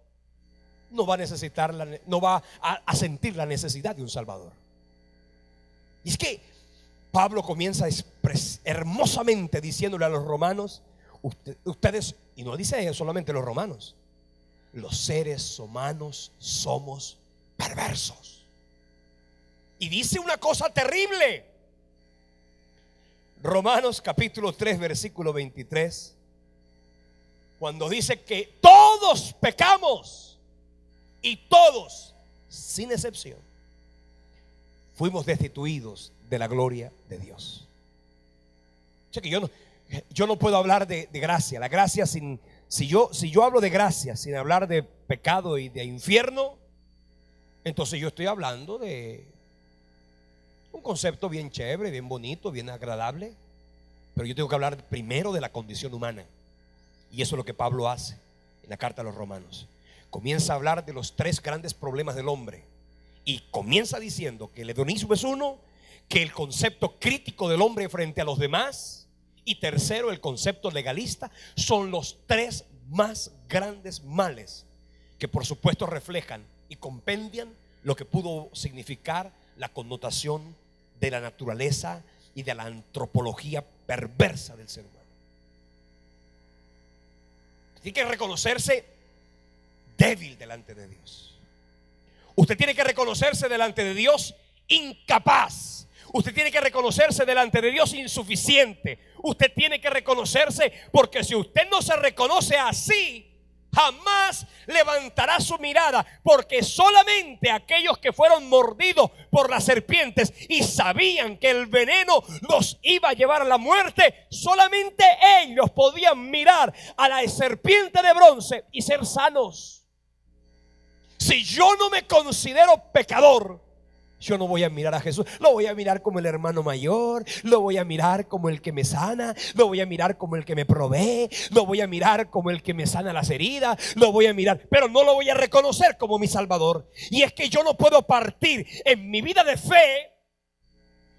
no va a necesitar, no va a sentir la necesidad de un Salvador. Y es que Pablo comienza hermosamente diciéndole a los romanos: ustedes, y no dice solamente los romanos, los seres humanos somos perversos. Y dice una cosa terrible. Romanos capítulo 3 versículo 23, cuando dice que todos pecamos y todos, sin excepción, fuimos destituidos de la gloria de Dios. O sea que yo no puedo hablar de gracia. La gracia si yo hablo de gracia sin hablar de pecado y de infierno, entonces yo estoy hablando de un concepto bien chévere, bien bonito, bien agradable. Pero yo tengo que hablar primero de la condición humana. Y eso es lo que Pablo hace en la carta a los romanos. Comienza a hablar de los tres grandes problemas del hombre. Y comienza diciendo que el hedonismo es uno, que el concepto crítico del hombre frente a los demás, y tercero, el concepto legalista, son los tres más grandes males que por supuesto reflejan y compendian lo que pudo significar la connotación de la naturaleza y de la antropología perversa del ser humano. Tiene que reconocerse débil delante de Dios. Usted tiene que reconocerse delante de Dios incapaz. Usted tiene que reconocerse delante de Dios insuficiente. Usted tiene que reconocerse, porque si usted no se reconoce así, jamás levantará su mirada, porque solamente aquellos que fueron mordidos por las serpientes y sabían que el veneno los iba a llevar a la muerte, solamente ellos podían mirar a la serpiente de bronce y ser sanos. Si yo no me considero pecador, yo no voy a mirar a Jesús. Lo voy a mirar como el hermano mayor, lo voy a mirar como el que me sana, lo voy a mirar como el que me provee, lo voy a mirar como el que me sana las heridas, lo voy a mirar, pero no lo voy a reconocer como mi Salvador. Y es que yo no puedo partir en mi vida de fe,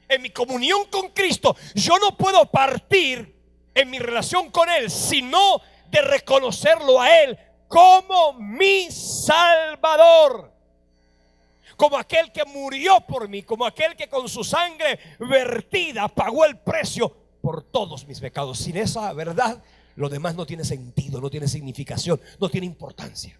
en mi comunión con Cristo. Yo no puedo partir en mi relación con Él, sino de reconocerlo a Él como mi Salvador, como aquel que murió por mí, como aquel que con su sangre vertida pagó el precio por todos mis pecados. Sin esa verdad, lo demás no tiene sentido, no tiene significación, no tiene importancia.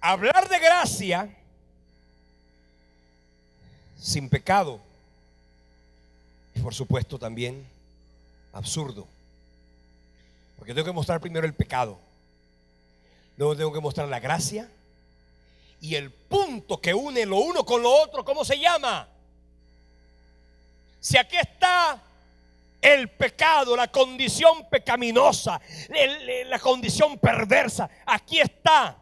Hablar de gracia sin pecado es, por supuesto, también absurdo, porque tengo que mostrar primero el pecado, luego tengo que mostrar la gracia, y el punto que une lo uno con lo otro, ¿cómo se llama? Si aquí está el pecado, la condición pecaminosa, la condición perversa, aquí está.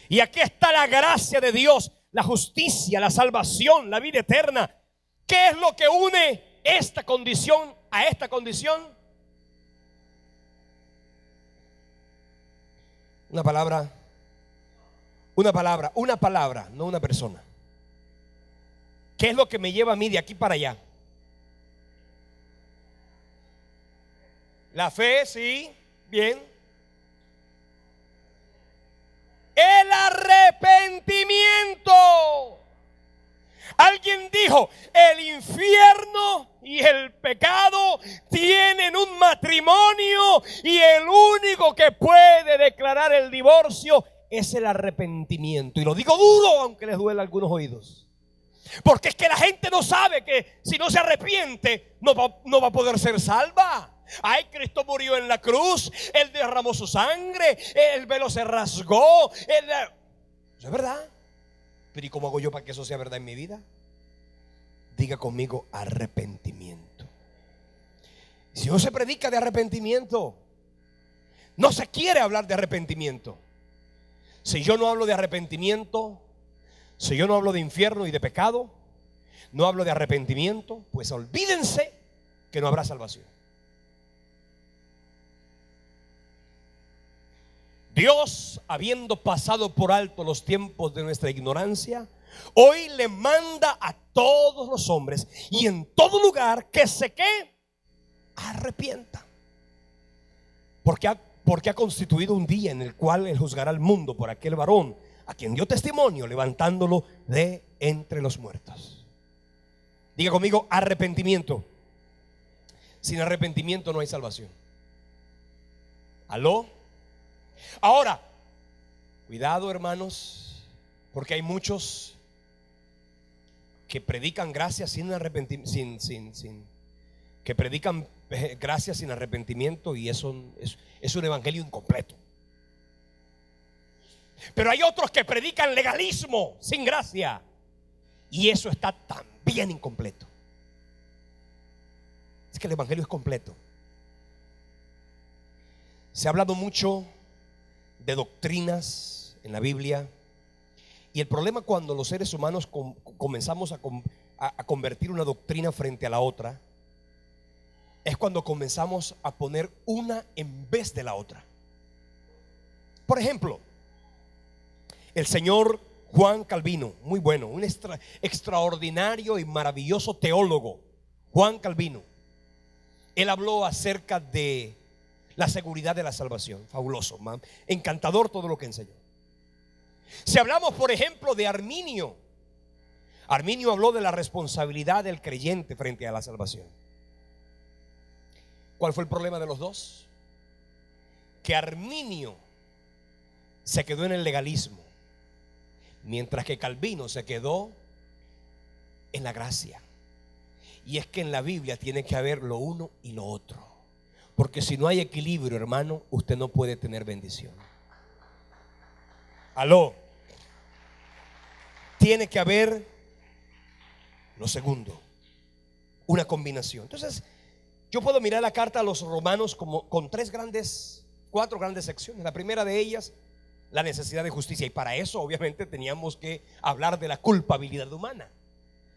Y aquí está la gracia de Dios, la justicia, la salvación, la vida eterna. ¿Qué es lo que une esta condición a esta condición? Una palabra, no una persona. ¿Qué es lo que me lleva a mí de aquí para allá? La fe, sí, bien. El arrepentimiento. Alguien dijo: el infierno y el pecado tienen un matrimonio, y el único que puede declarar el divorcio es el arrepentimiento. Y lo digo duro, aunque les duele a algunos oídos, porque es que la gente no sabe que si no se arrepiente no va a poder ser salva. Ay, Cristo murió en la cruz, Él derramó su sangre, el velo se rasgó. Eso es verdad. Pero ¿y cómo hago yo para que eso sea verdad en mi vida? Diga conmigo: arrepentimiento. Si no se predica de arrepentimiento, no se quiere hablar de arrepentimiento. Si yo no hablo de arrepentimiento, si yo no hablo de infierno y de pecado, no hablo de arrepentimiento, pues olvídense que no habrá salvación. Dios, habiendo pasado por alto los tiempos de nuestra ignorancia, hoy le manda a todos los hombres y en todo lugar que se arrepientan. Porque ha constituido un día en el cual Él juzgará al mundo por aquel varón a quien dio testimonio, levantándolo de entre los muertos. Diga conmigo, arrepentimiento. Sin arrepentimiento no hay salvación. ¿Aló? Ahora, cuidado, hermanos, porque hay muchos que predican gracia sin arrepentimiento, que predican gracia sin arrepentimiento, y eso es un evangelio incompleto. Pero hay otros que predican legalismo sin gracia, y eso está también incompleto. Es que el evangelio es completo. Se ha hablado mucho de doctrinas en la Biblia, y el problema cuando los seres humanos comenzamos a convertir una doctrina frente a la otra es cuando comenzamos a poner una en vez de la otra. Por ejemplo, el señor Juan Calvino, muy bueno, un extraordinario y maravilloso teólogo, Juan Calvino. Él habló acerca de la seguridad de la salvación. Fabuloso, man. Encantador todo lo que enseñó. Si hablamos, por ejemplo, de Arminio, Arminio habló de la responsabilidad del creyente frente a la salvación. ¿Cuál fue el problema de los dos? Que Arminio se quedó en el legalismo, mientras que Calvino se quedó en la gracia. Y es que en la Biblia tiene que haber lo uno y lo otro, porque si no hay equilibrio, hermano, usted no puede tener bendición. Aló. Tiene que haber lo segundo, una combinación. Entonces, yo puedo mirar la carta a los romanos como con cuatro grandes secciones. La primera de ellas, la necesidad de justicia, y para eso obviamente teníamos que hablar de la culpabilidad humana.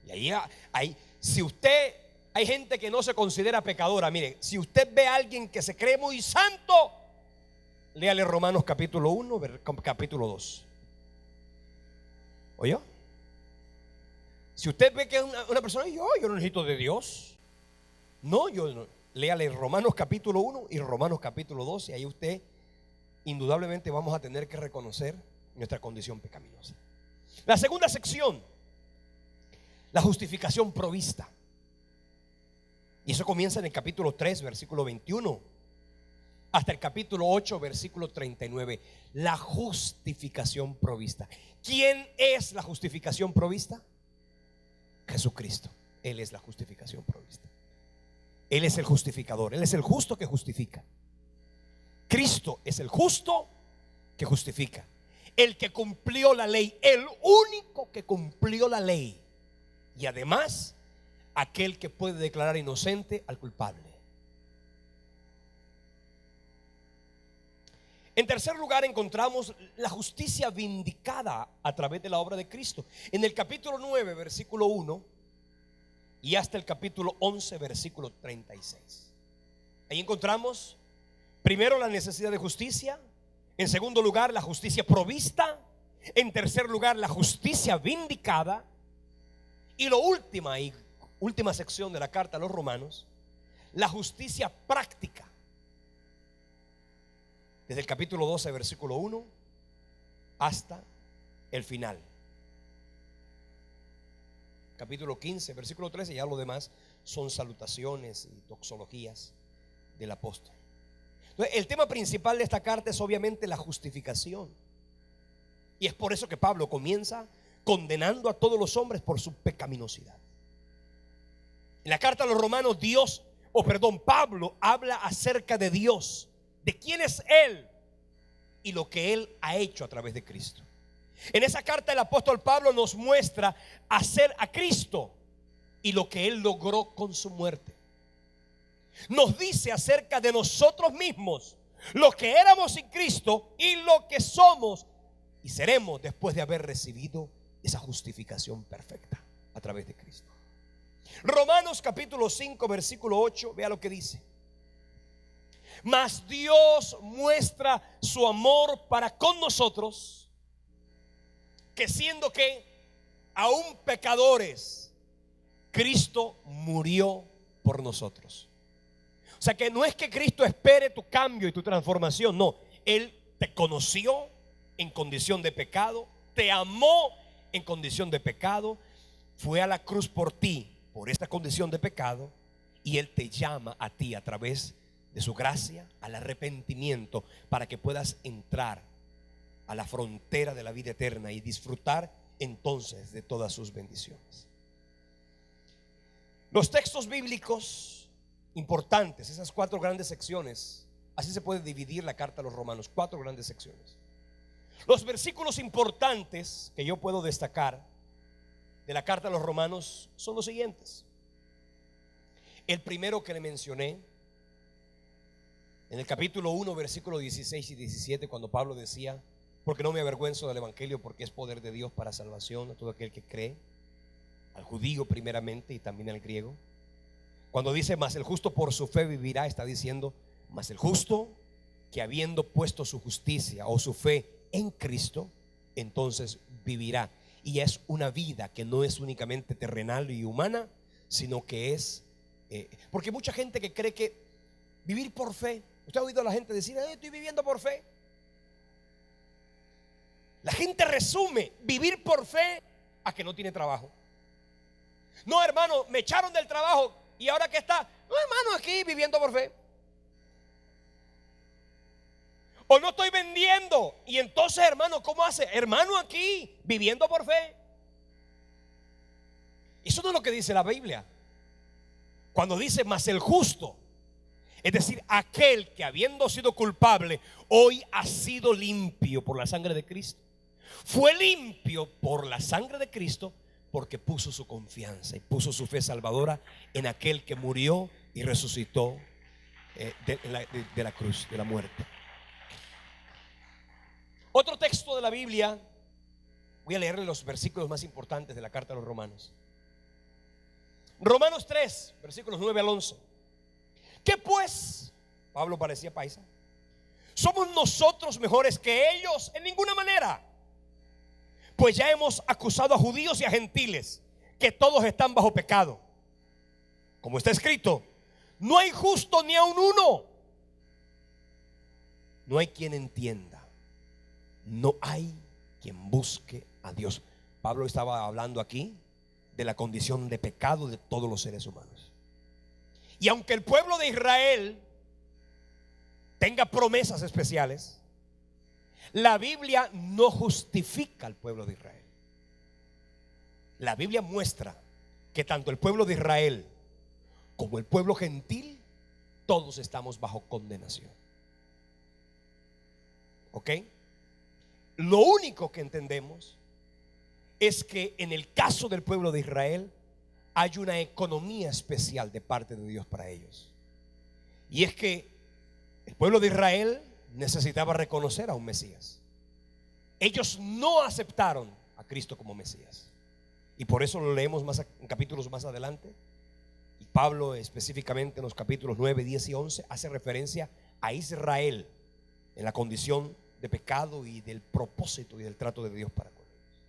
Y ahí si usted, hay gente que no se considera pecadora. Mire, si usted ve a alguien que se cree muy santo, léale Romanos capítulo 1, capítulo 2. ¿Oyó? Si usted ve que es una persona, yo no necesito de Dios. No, yo no. Léale Romanos capítulo 1 y Romanos capítulo 2, y ahí usted indudablemente vamos a tener que reconocer nuestra condición pecaminosa. La segunda sección, la justificación provista. Y eso comienza en el capítulo 3, versículo 21, hasta el capítulo 8, versículo 39. La justificación provista. ¿Quién es la justificación provista? Jesucristo. Él es la justificación provista. Él es el justificador. Él es el justo que justifica. Cristo es el justo que justifica, el que cumplió la ley, el único que cumplió la ley, y además aquel que puede declarar inocente al culpable. En tercer lugar, encontramos la justicia vindicada a través de la obra de Cristo. En el capítulo 9, versículo 1 y hasta el capítulo 11, versículo 36. Ahí encontramos primero la necesidad de justicia, en segundo lugar la justicia provista, en tercer lugar la justicia vindicada, y la última sección de la carta a los romanos, la justicia práctica. Desde el capítulo 12, versículo 1 hasta el final. Capítulo 15, versículo 13, ya lo demás son salutaciones y doxologías del apóstol. Entonces, el tema principal de esta carta es obviamente la justificación. Y es por eso que Pablo comienza condenando a todos los hombres por su pecaminosidad. En la carta a los romanos, Pablo habla acerca de Dios, de quién es Él y lo que Él ha hecho a través de Cristo. En esa carta el apóstol Pablo nos muestra hacer a Cristo y lo que Él logró con su muerte. Nos dice acerca de nosotros mismos, lo que éramos sin Cristo y lo que somos y seremos después de haber recibido esa justificación perfecta a través de Cristo. Romanos capítulo 5 versículo 8, vea lo que dice. Mas Dios muestra su amor para con nosotros, que siendo que aún pecadores, Cristo murió por nosotros. O sea que no es que Cristo espere tu cambio y tu transformación, no. Él te conoció en condición de pecado, te amó en condición de pecado, fue a la cruz por ti, por esta condición de pecado, y Él te llama a ti a través de su gracia al arrepentimiento, para que puedas entrar a la frontera de la vida eterna y disfrutar entonces de todas sus bendiciones. Los textos bíblicos importantes, esas 4 grandes secciones, así se puede dividir la carta a los Romanos, 4 grandes secciones. Los versículos importantes que yo puedo destacar de la carta a los Romanos son los siguientes. El primero que le mencioné, en el capítulo 1, versículos 16 y 17, cuando Pablo decía: porque no me avergüenzo del evangelio, porque es poder de Dios para salvación a todo aquel que cree, al judío primeramente y también al griego. Cuando dice: mas el justo por su fe vivirá, está diciendo: mas el justo que habiendo puesto su justicia o su fe en Cristo, entonces vivirá. Y es una vida que no es únicamente terrenal y humana, sino que es porque mucha gente que cree que vivir por fe, usted ha oído a la gente decir: estoy viviendo por fe. La gente resume vivir por fe a que no tiene trabajo. No, hermano, me echaron del trabajo y ahora que está, no, hermano, aquí viviendo por fe. O no estoy vendiendo y entonces, hermano, ¿cómo hace? Hermano, aquí viviendo por fe. Eso no es lo que dice la Biblia. Cuando dice: mas el justo, es decir, aquel que habiendo sido culpable, hoy ha sido limpio por la sangre de Cristo. Fue limpio por la sangre de Cristo porque puso su confianza y puso su fe salvadora en aquel que murió y resucitó de la cruz, de la muerte. Otro texto de la Biblia, voy a leerle los versículos más importantes de la carta a los Romanos. Romanos 3, versículos 9 al 11. ¿Qué pues? Pablo parecía paisa. ¿Somos nosotros mejores que ellos? En ninguna manera. Pues ya hemos acusado a judíos y a gentiles, que todos están bajo pecado. Como está escrito: no hay justo ni aun uno. No hay quien entienda. No hay quien busque a Dios. Pablo estaba hablando aquí de la condición de pecado de todos los seres humanos. Y aunque el pueblo de Israel tenga promesas especiales, la Biblia no justifica al pueblo de Israel. La Biblia muestra que tanto el pueblo de Israel como el pueblo gentil, todos estamos bajo condenación. ¿Ok? Lo único que entendemos es que en el caso del pueblo de Israel hay una economía especial de parte de Dios para ellos. Y es que el pueblo de Israel necesitaba reconocer a un Mesías. Ellos no aceptaron a Cristo como Mesías, y por eso lo leemos más en capítulos más adelante. Y Pablo específicamente en los capítulos 9, 10 y 11 hace referencia a Israel en la condición de pecado y del propósito y del trato de Dios para con ellos.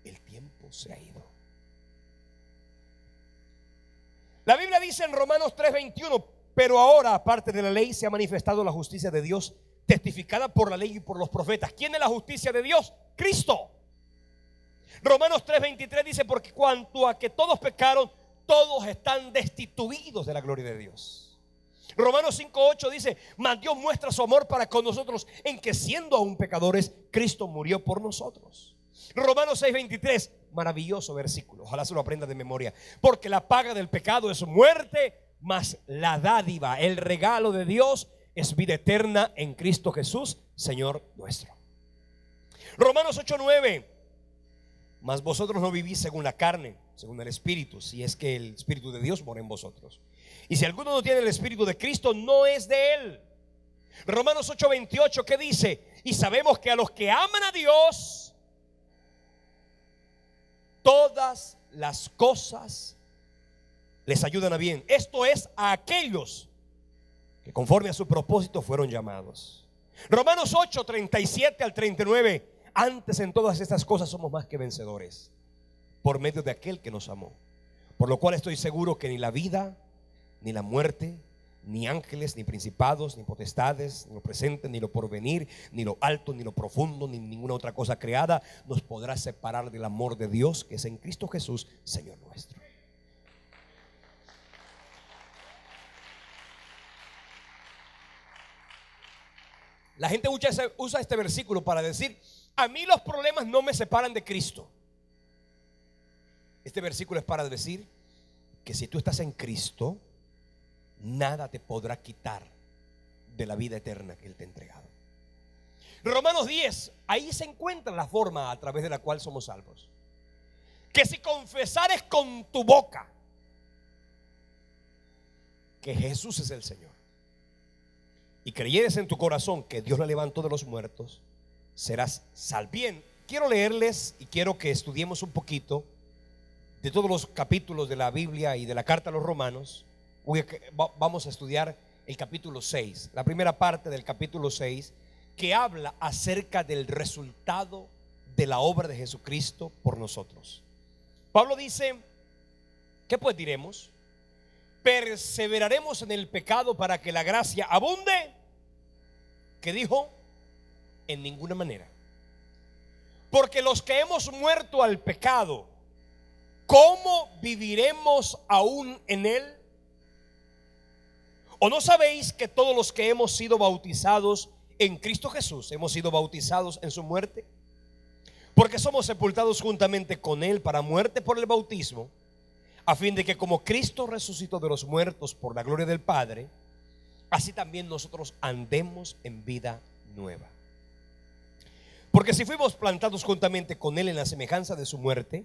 El tiempo se ha ido. La Biblia dice en Romanos 3:21: pero ahora, aparte de la ley, se ha manifestado la justicia de Dios, testificada por la ley y por los profetas. ¿Quién es la justicia de Dios? Cristo. Romanos 3:23 dice: porque cuanto a que todos pecaron, todos están destituidos de la gloria de Dios. Romanos 5:8 dice: mas Dios muestra su amor para con nosotros, en que siendo aún pecadores, Cristo murió por nosotros. Romanos 6:23, maravilloso versículo, ojalá se lo aprenda de memoria. Porque la paga del pecado es muerte, mas la dádiva, el regalo de Dios, es vida eterna en Cristo Jesús, Señor nuestro. Romanos 8:9, mas vosotros no vivís según la carne, según el Espíritu, si es que el Espíritu de Dios mora en vosotros. Y si alguno no tiene el Espíritu de Cristo, no es de él. Romanos 8:28, ¿qué dice? Y sabemos que a los que aman a Dios, todas las cosas les ayudan a bien. Esto es, a aquellos que conforme a su propósito fueron llamados. Romanos 8, 37 al 39. Antes en todas estas cosas somos más que vencedores por medio de aquel que nos amó. Por lo cual estoy seguro que ni la vida, ni la muerte, ni ángeles, ni principados, ni potestades, ni lo presente, ni lo porvenir, ni lo alto, ni lo profundo, ni ninguna otra cosa creada nos podrá separar del amor de Dios que es en Cristo Jesús, Señor nuestro. La gente usa este versículo para decir: a mí los problemas no me separan de Cristo. Este versículo es para decir que si tú estás en Cristo, nada te podrá quitar de la vida eterna que Él te ha entregado. Romanos 10, ahí se encuentra la forma a través de la cual somos salvos. Que si confesares con tu boca que Jesús es el Señor y creyeres en tu corazón que Dios la levantó de los muertos, serás salvo. Bien, quiero leerles y quiero que estudiemos un poquito de todos los capítulos de la Biblia y de la carta a los Romanos. Vamos a estudiar el capítulo 6, la primera parte del capítulo 6, que habla acerca del resultado de la obra de Jesucristo por nosotros. Pablo dice: ¿qué pues diremos? ¿Perseveraremos en el pecado para que la gracia abunde? ¿Qué dijo? En ninguna manera. Porque los que hemos muerto al pecado, ¿cómo viviremos aún en él? ¿O no sabéis que todos los que hemos sido bautizados en Cristo Jesús hemos sido bautizados en su muerte? Porque somos sepultados juntamente con él para muerte por el bautismo, a fin de que como Cristo resucitó de los muertos por la gloria del Padre, así también nosotros andemos en vida nueva. Porque si fuimos plantados juntamente con él en la semejanza de su muerte,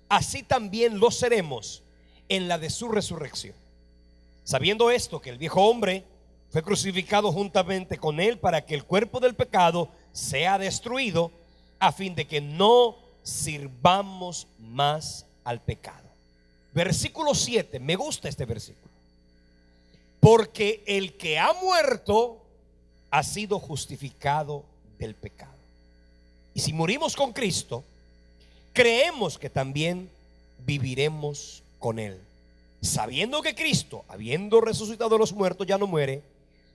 así también lo seremos en la de su resurrección. Sabiendo esto, que el viejo hombre fue crucificado juntamente con él para que el cuerpo del pecado sea destruido, a fin de que no sirvamos más al pecado. Versículo 7, me gusta este versículo. Porque el que ha muerto ha sido justificado del pecado. Y si morimos con Cristo, creemos que también viviremos con él, sabiendo que Cristo, habiendo resucitado de los muertos, ya no muere.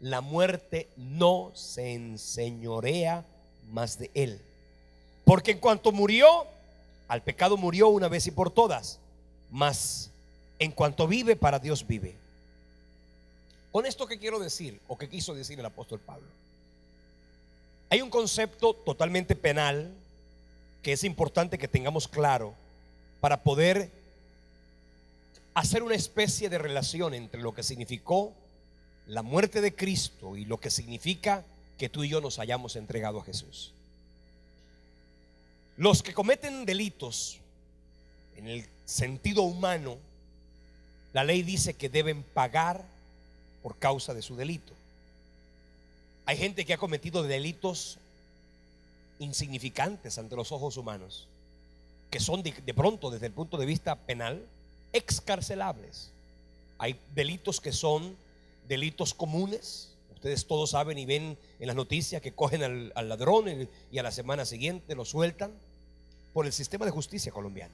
La muerte no se enseñorea más de él. Porque en cuanto murió, al pecado murió una vez y por todas, mas en cuanto vive, para Dios vive. Con esto, ¿qué quiero decir? O qué quiso decir el apóstol Pablo. Hay un concepto totalmente penal que es importante que tengamos claro para poder hacer una especie de relación entre lo que significó la muerte de Cristo y lo que significa que tú y yo nos hayamos entregado a Jesús. Los que cometen delitos en el sentido humano, la ley dice que deben pagar por causa de su delito. Hay gente que ha cometido delitos insignificantes ante los ojos humanos, que son de pronto, desde el punto de vista penal, excarcelables. Hay delitos que son delitos comunes. Ustedes todos saben y ven en las noticias que cogen al ladrón y a la semana siguiente lo sueltan por el sistema de justicia colombiano.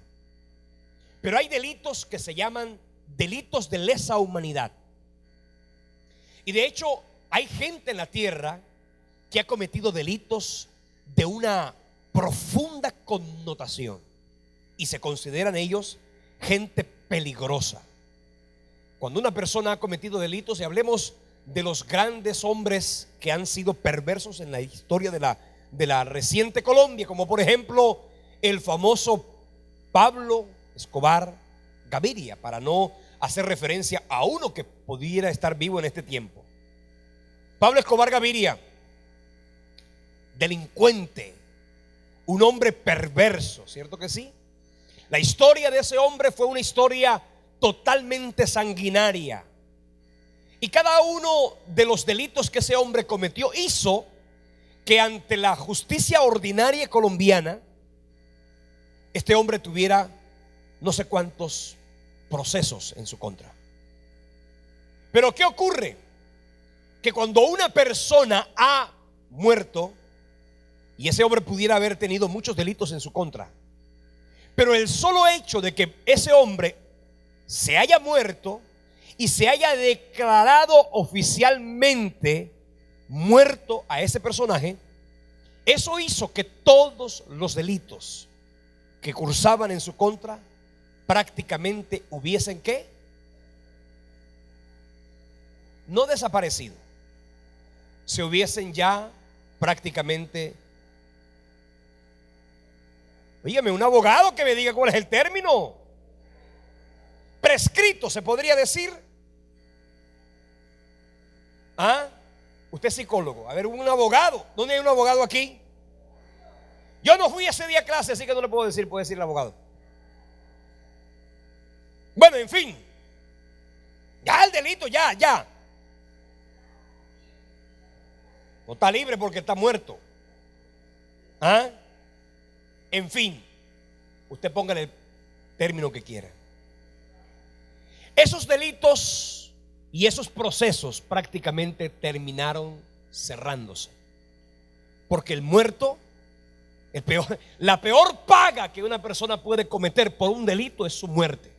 Pero hay delitos que se llaman delitos de lesa humanidad. Y de hecho hay gente en la tierra que ha cometido delitos de una profunda connotación y se consideran ellos gente peligrosa. Cuando una persona ha cometido delitos, y hablemos de los grandes hombres que han sido perversos en la historia de la reciente Colombia, como por ejemplo el famoso Pablo Escobar Gaviria, para no hacer referencia a uno que pudiera estar vivo en este tiempo. Pablo Escobar Gaviria, delincuente, un hombre perverso, ¿cierto que sí? La historia de ese hombre fue una historia totalmente sanguinaria. Y cada uno de los delitos que ese hombre cometió hizo que ante la justicia ordinaria colombiana este hombre tuviera no sé cuántos procesos en su contra. Pero ¿qué ocurre? Que cuando una persona ha muerto, y ese hombre pudiera haber tenido muchos delitos en su contra, pero el solo hecho de que ese hombre se haya muerto y se haya declarado oficialmente muerto a ese personaje, eso hizo que todos los delitos que cursaban en su contra prácticamente hubiesen ¿qué? No desaparecido, se hubiesen ya prácticamente. Dígame, un abogado que me diga cuál es el término. Prescrito, se podría decir. ¿Ah? Usted es psicólogo. A ver, un abogado. ¿Dónde hay un abogado aquí? Yo no fui ese día a clase, así que no le puedo decir, puede decir el abogado. Bueno, en fin. Ya el delito, ya. No está libre porque está muerto. ¿Ah? En fin, usted póngale el término que quiera. Esos delitos y esos procesos prácticamente terminaron cerrándose, porque el muerto, la peor paga que una persona puede cometer por un delito es su muerte.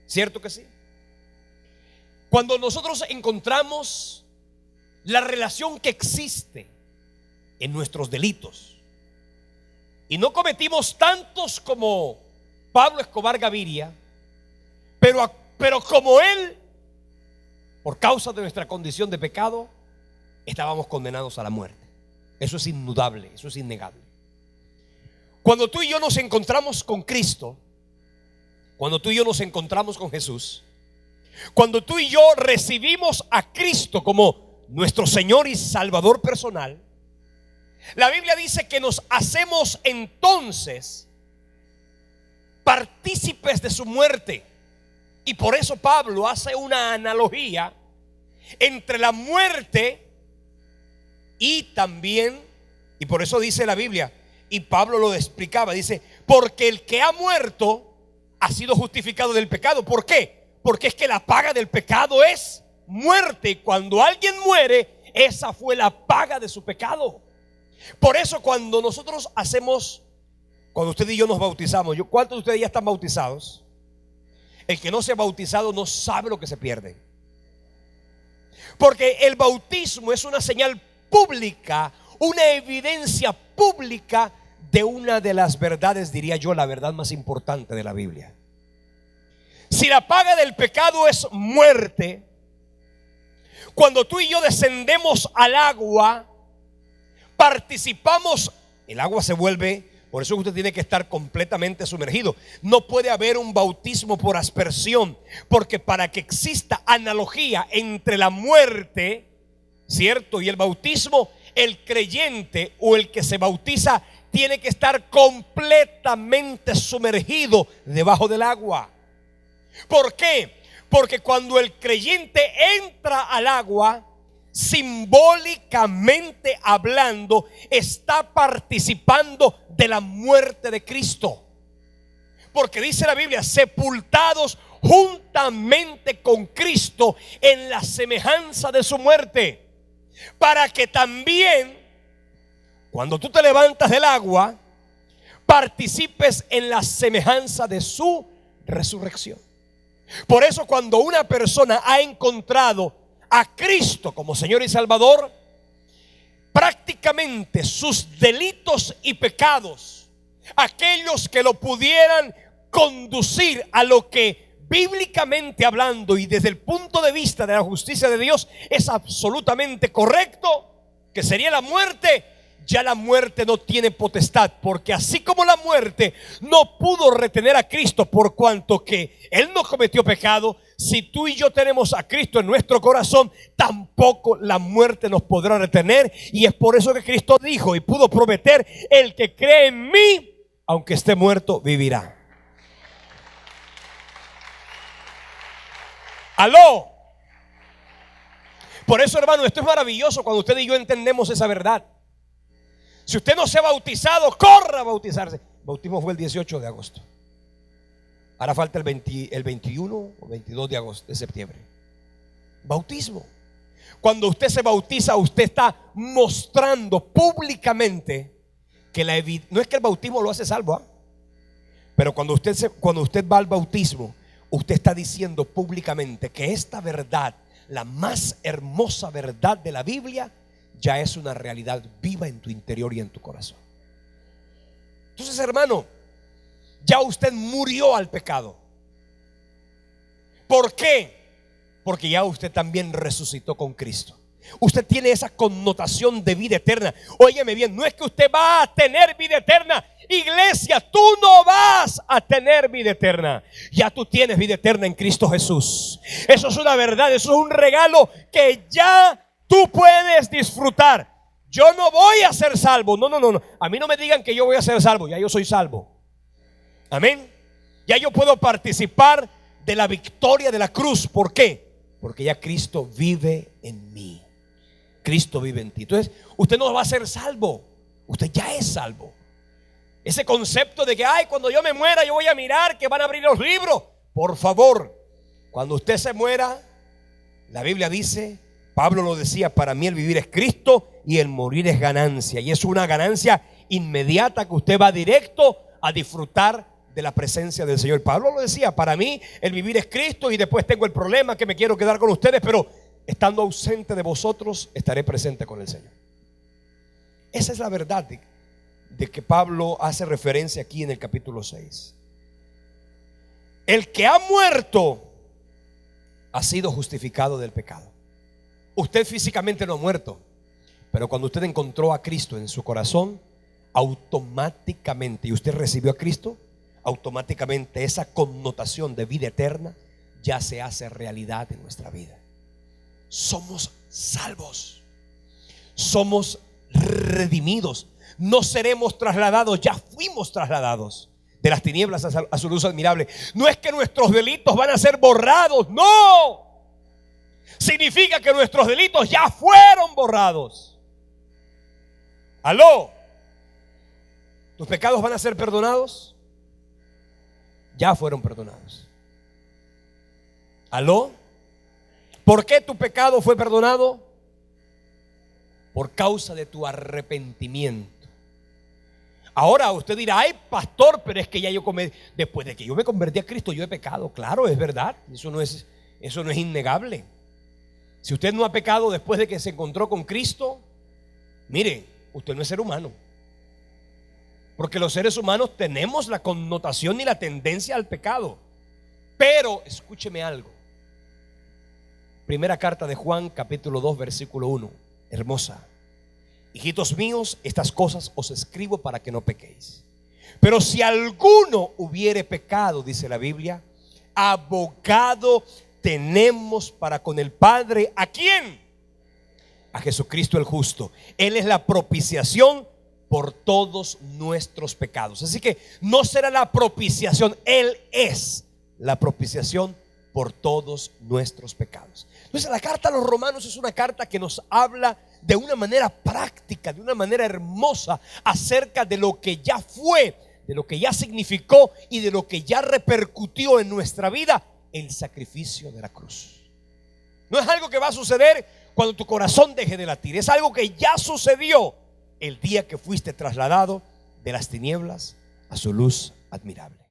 ¿Cierto que sí? Cuando nosotros encontramos la relación que existe en nuestros delitos, y no cometimos tantos como Pablo Escobar Gaviria, pero como él, por causa de nuestra condición de pecado, estábamos condenados a la muerte. Eso es indudable, eso es innegable. Cuando tú y yo nos encontramos con Cristo, cuando tú y yo nos encontramos con Jesús, cuando tú y yo recibimos a Cristo como nuestro Señor y Salvador personal, la Biblia dice que nos hacemos entonces partícipes de su muerte. Y por eso Pablo hace una analogía entre la muerte y también, y por eso dice la Biblia, y Pablo lo explicaba, dice, porque el que ha muerto ha sido justificado del pecado. ¿Por qué? Porque es que la paga del pecado es muerte. Y cuando alguien muere, esa fue la paga de su pecado. Por eso cuando nosotros cuando usted y yo nos bautizamos, ¿cuántos de ustedes ya están bautizados? El que no se ha bautizado no sabe lo que se pierde. Porque el bautismo es una señal pública, una evidencia pública de una de las verdades, diría yo, la verdad más importante de la Biblia. Si la paga del pecado es muerte, cuando tú y yo descendemos al agua, participamos, el agua se vuelve, por eso usted tiene que estar completamente sumergido. No puede haber un bautismo por aspersión, porque para que exista analogía entre la muerte, ¿cierto?, y el bautismo, el creyente o el que se bautiza tiene que estar completamente sumergido debajo del agua. ¿Por qué? Porque cuando el creyente entra al agua, simbólicamente hablando, está participando de la muerte de Cristo. Porque dice la Biblia, sepultados juntamente con Cristo en la semejanza de su muerte, para que también, cuando tú te levantas del agua, participes en la semejanza de su resurrección. Por eso cuando una persona ha encontrado a Cristo como Señor y Salvador, prácticamente sus delitos y pecados, aquellos que lo pudieran conducir a lo que bíblicamente hablando y desde el punto de vista de la justicia de Dios es absolutamente correcto, que sería la muerte, ya la muerte no tiene potestad, porque así como la muerte no pudo retener a Cristo por cuanto que Él no cometió pecado, si tú y yo tenemos a Cristo en nuestro corazón, tampoco la muerte nos podrá retener. Y es por eso que Cristo dijo y pudo prometer: el que cree en mí, aunque esté muerto, vivirá. Aló. Por eso, hermano, esto es maravilloso cuando usted y yo entendemos esa verdad. Si usted no se ha bautizado, corra a bautizarse. El bautismo fue el 18 de agosto. Ahora falta el 21 o 22 de septiembre. Bautismo. Cuando usted se bautiza, usted está mostrando públicamente que no es que el bautismo lo hace salvo, pero cuando usted va al bautismo, usted está diciendo públicamente que esta verdad, la más hermosa verdad de la Biblia, ya es una realidad viva en tu interior y en tu corazón. Entonces, hermano, ya usted murió al pecado. ¿Por qué? Porque ya usted también resucitó con Cristo. Usted tiene esa connotación de vida eterna. Óyeme bien, no es que usted va a tener vida eterna. Iglesia, tú no vas a tener vida eterna. Ya tú tienes vida eterna en Cristo Jesús. Eso es una verdad, eso es un regalo que ya tú puedes disfrutar. Yo no voy a ser salvo. No. A mí no me digan que yo voy a ser salvo. Ya yo soy salvo. Amén. Ya yo puedo participar de la victoria de la cruz. ¿Por qué? Porque ya Cristo vive en mí. Cristo vive en ti. Entonces usted no va a ser salvo. Usted ya es salvo. Ese concepto de que cuando yo me muera yo voy a mirar que van a abrir los libros. Por favor, cuando usted se muera, la Biblia dice, Pablo lo decía, para mí el vivir es Cristo y el morir es ganancia. Y es una ganancia inmediata que usted va directo a disfrutar de la presencia del Señor. Pablo lo decía, para mí el vivir es Cristo y después tengo el problema que me quiero quedar con ustedes, pero estando ausente de vosotros estaré presente con el Señor. Esa es la verdad de que Pablo hace referencia aquí en el capítulo 6. El que ha muerto ha sido justificado del pecado. Usted físicamente no ha muerto, pero cuando usted encontró a Cristo en su corazón, automáticamente, y usted recibió a Cristo, automáticamente esa connotación de vida eterna ya se hace realidad en nuestra vida. Somos salvos, somos redimidos, no seremos trasladados, ya fuimos trasladados de las tinieblas a su luz admirable. No es que nuestros delitos van a ser borrados, no. Significa que nuestros delitos ya fueron borrados. ¿Aló? ¿Tus pecados van a ser perdonados? Ya fueron perdonados. ¿Aló? ¿Por qué tu pecado fue perdonado? Por causa de tu arrepentimiento. Ahora usted dirá, ay pastor, pero es que ya después de que yo me convertí a Cristo, yo he pecado. Claro, es verdad, eso no es innegable. Si usted no ha pecado después de que se encontró con Cristo, mire, usted no es ser humano. Porque los seres humanos tenemos la connotación y la tendencia al pecado. Pero escúcheme algo. Primera carta de Juan, capítulo 2, versículo 1. Hermosa. Hijitos míos, estas cosas os escribo para que no pequéis. Pero si alguno hubiere pecado, dice la Biblia, abogado tenemos para con el Padre. ¿A quién? A Jesucristo el justo. Él es la propiciación por todos nuestros pecados. Así que no será la propiciación, Él es la propiciación por todos nuestros pecados. Entonces la carta a los Romanos es una carta que nos habla de una manera práctica, de una manera hermosa, acerca de lo que ya fue, de lo que ya significó y de lo que ya repercutió en nuestra vida el sacrificio de la cruz. No es algo que va a suceder cuando tu corazón deje de latir, es algo que ya sucedió el día que fuiste trasladado de las tinieblas a su luz admirable.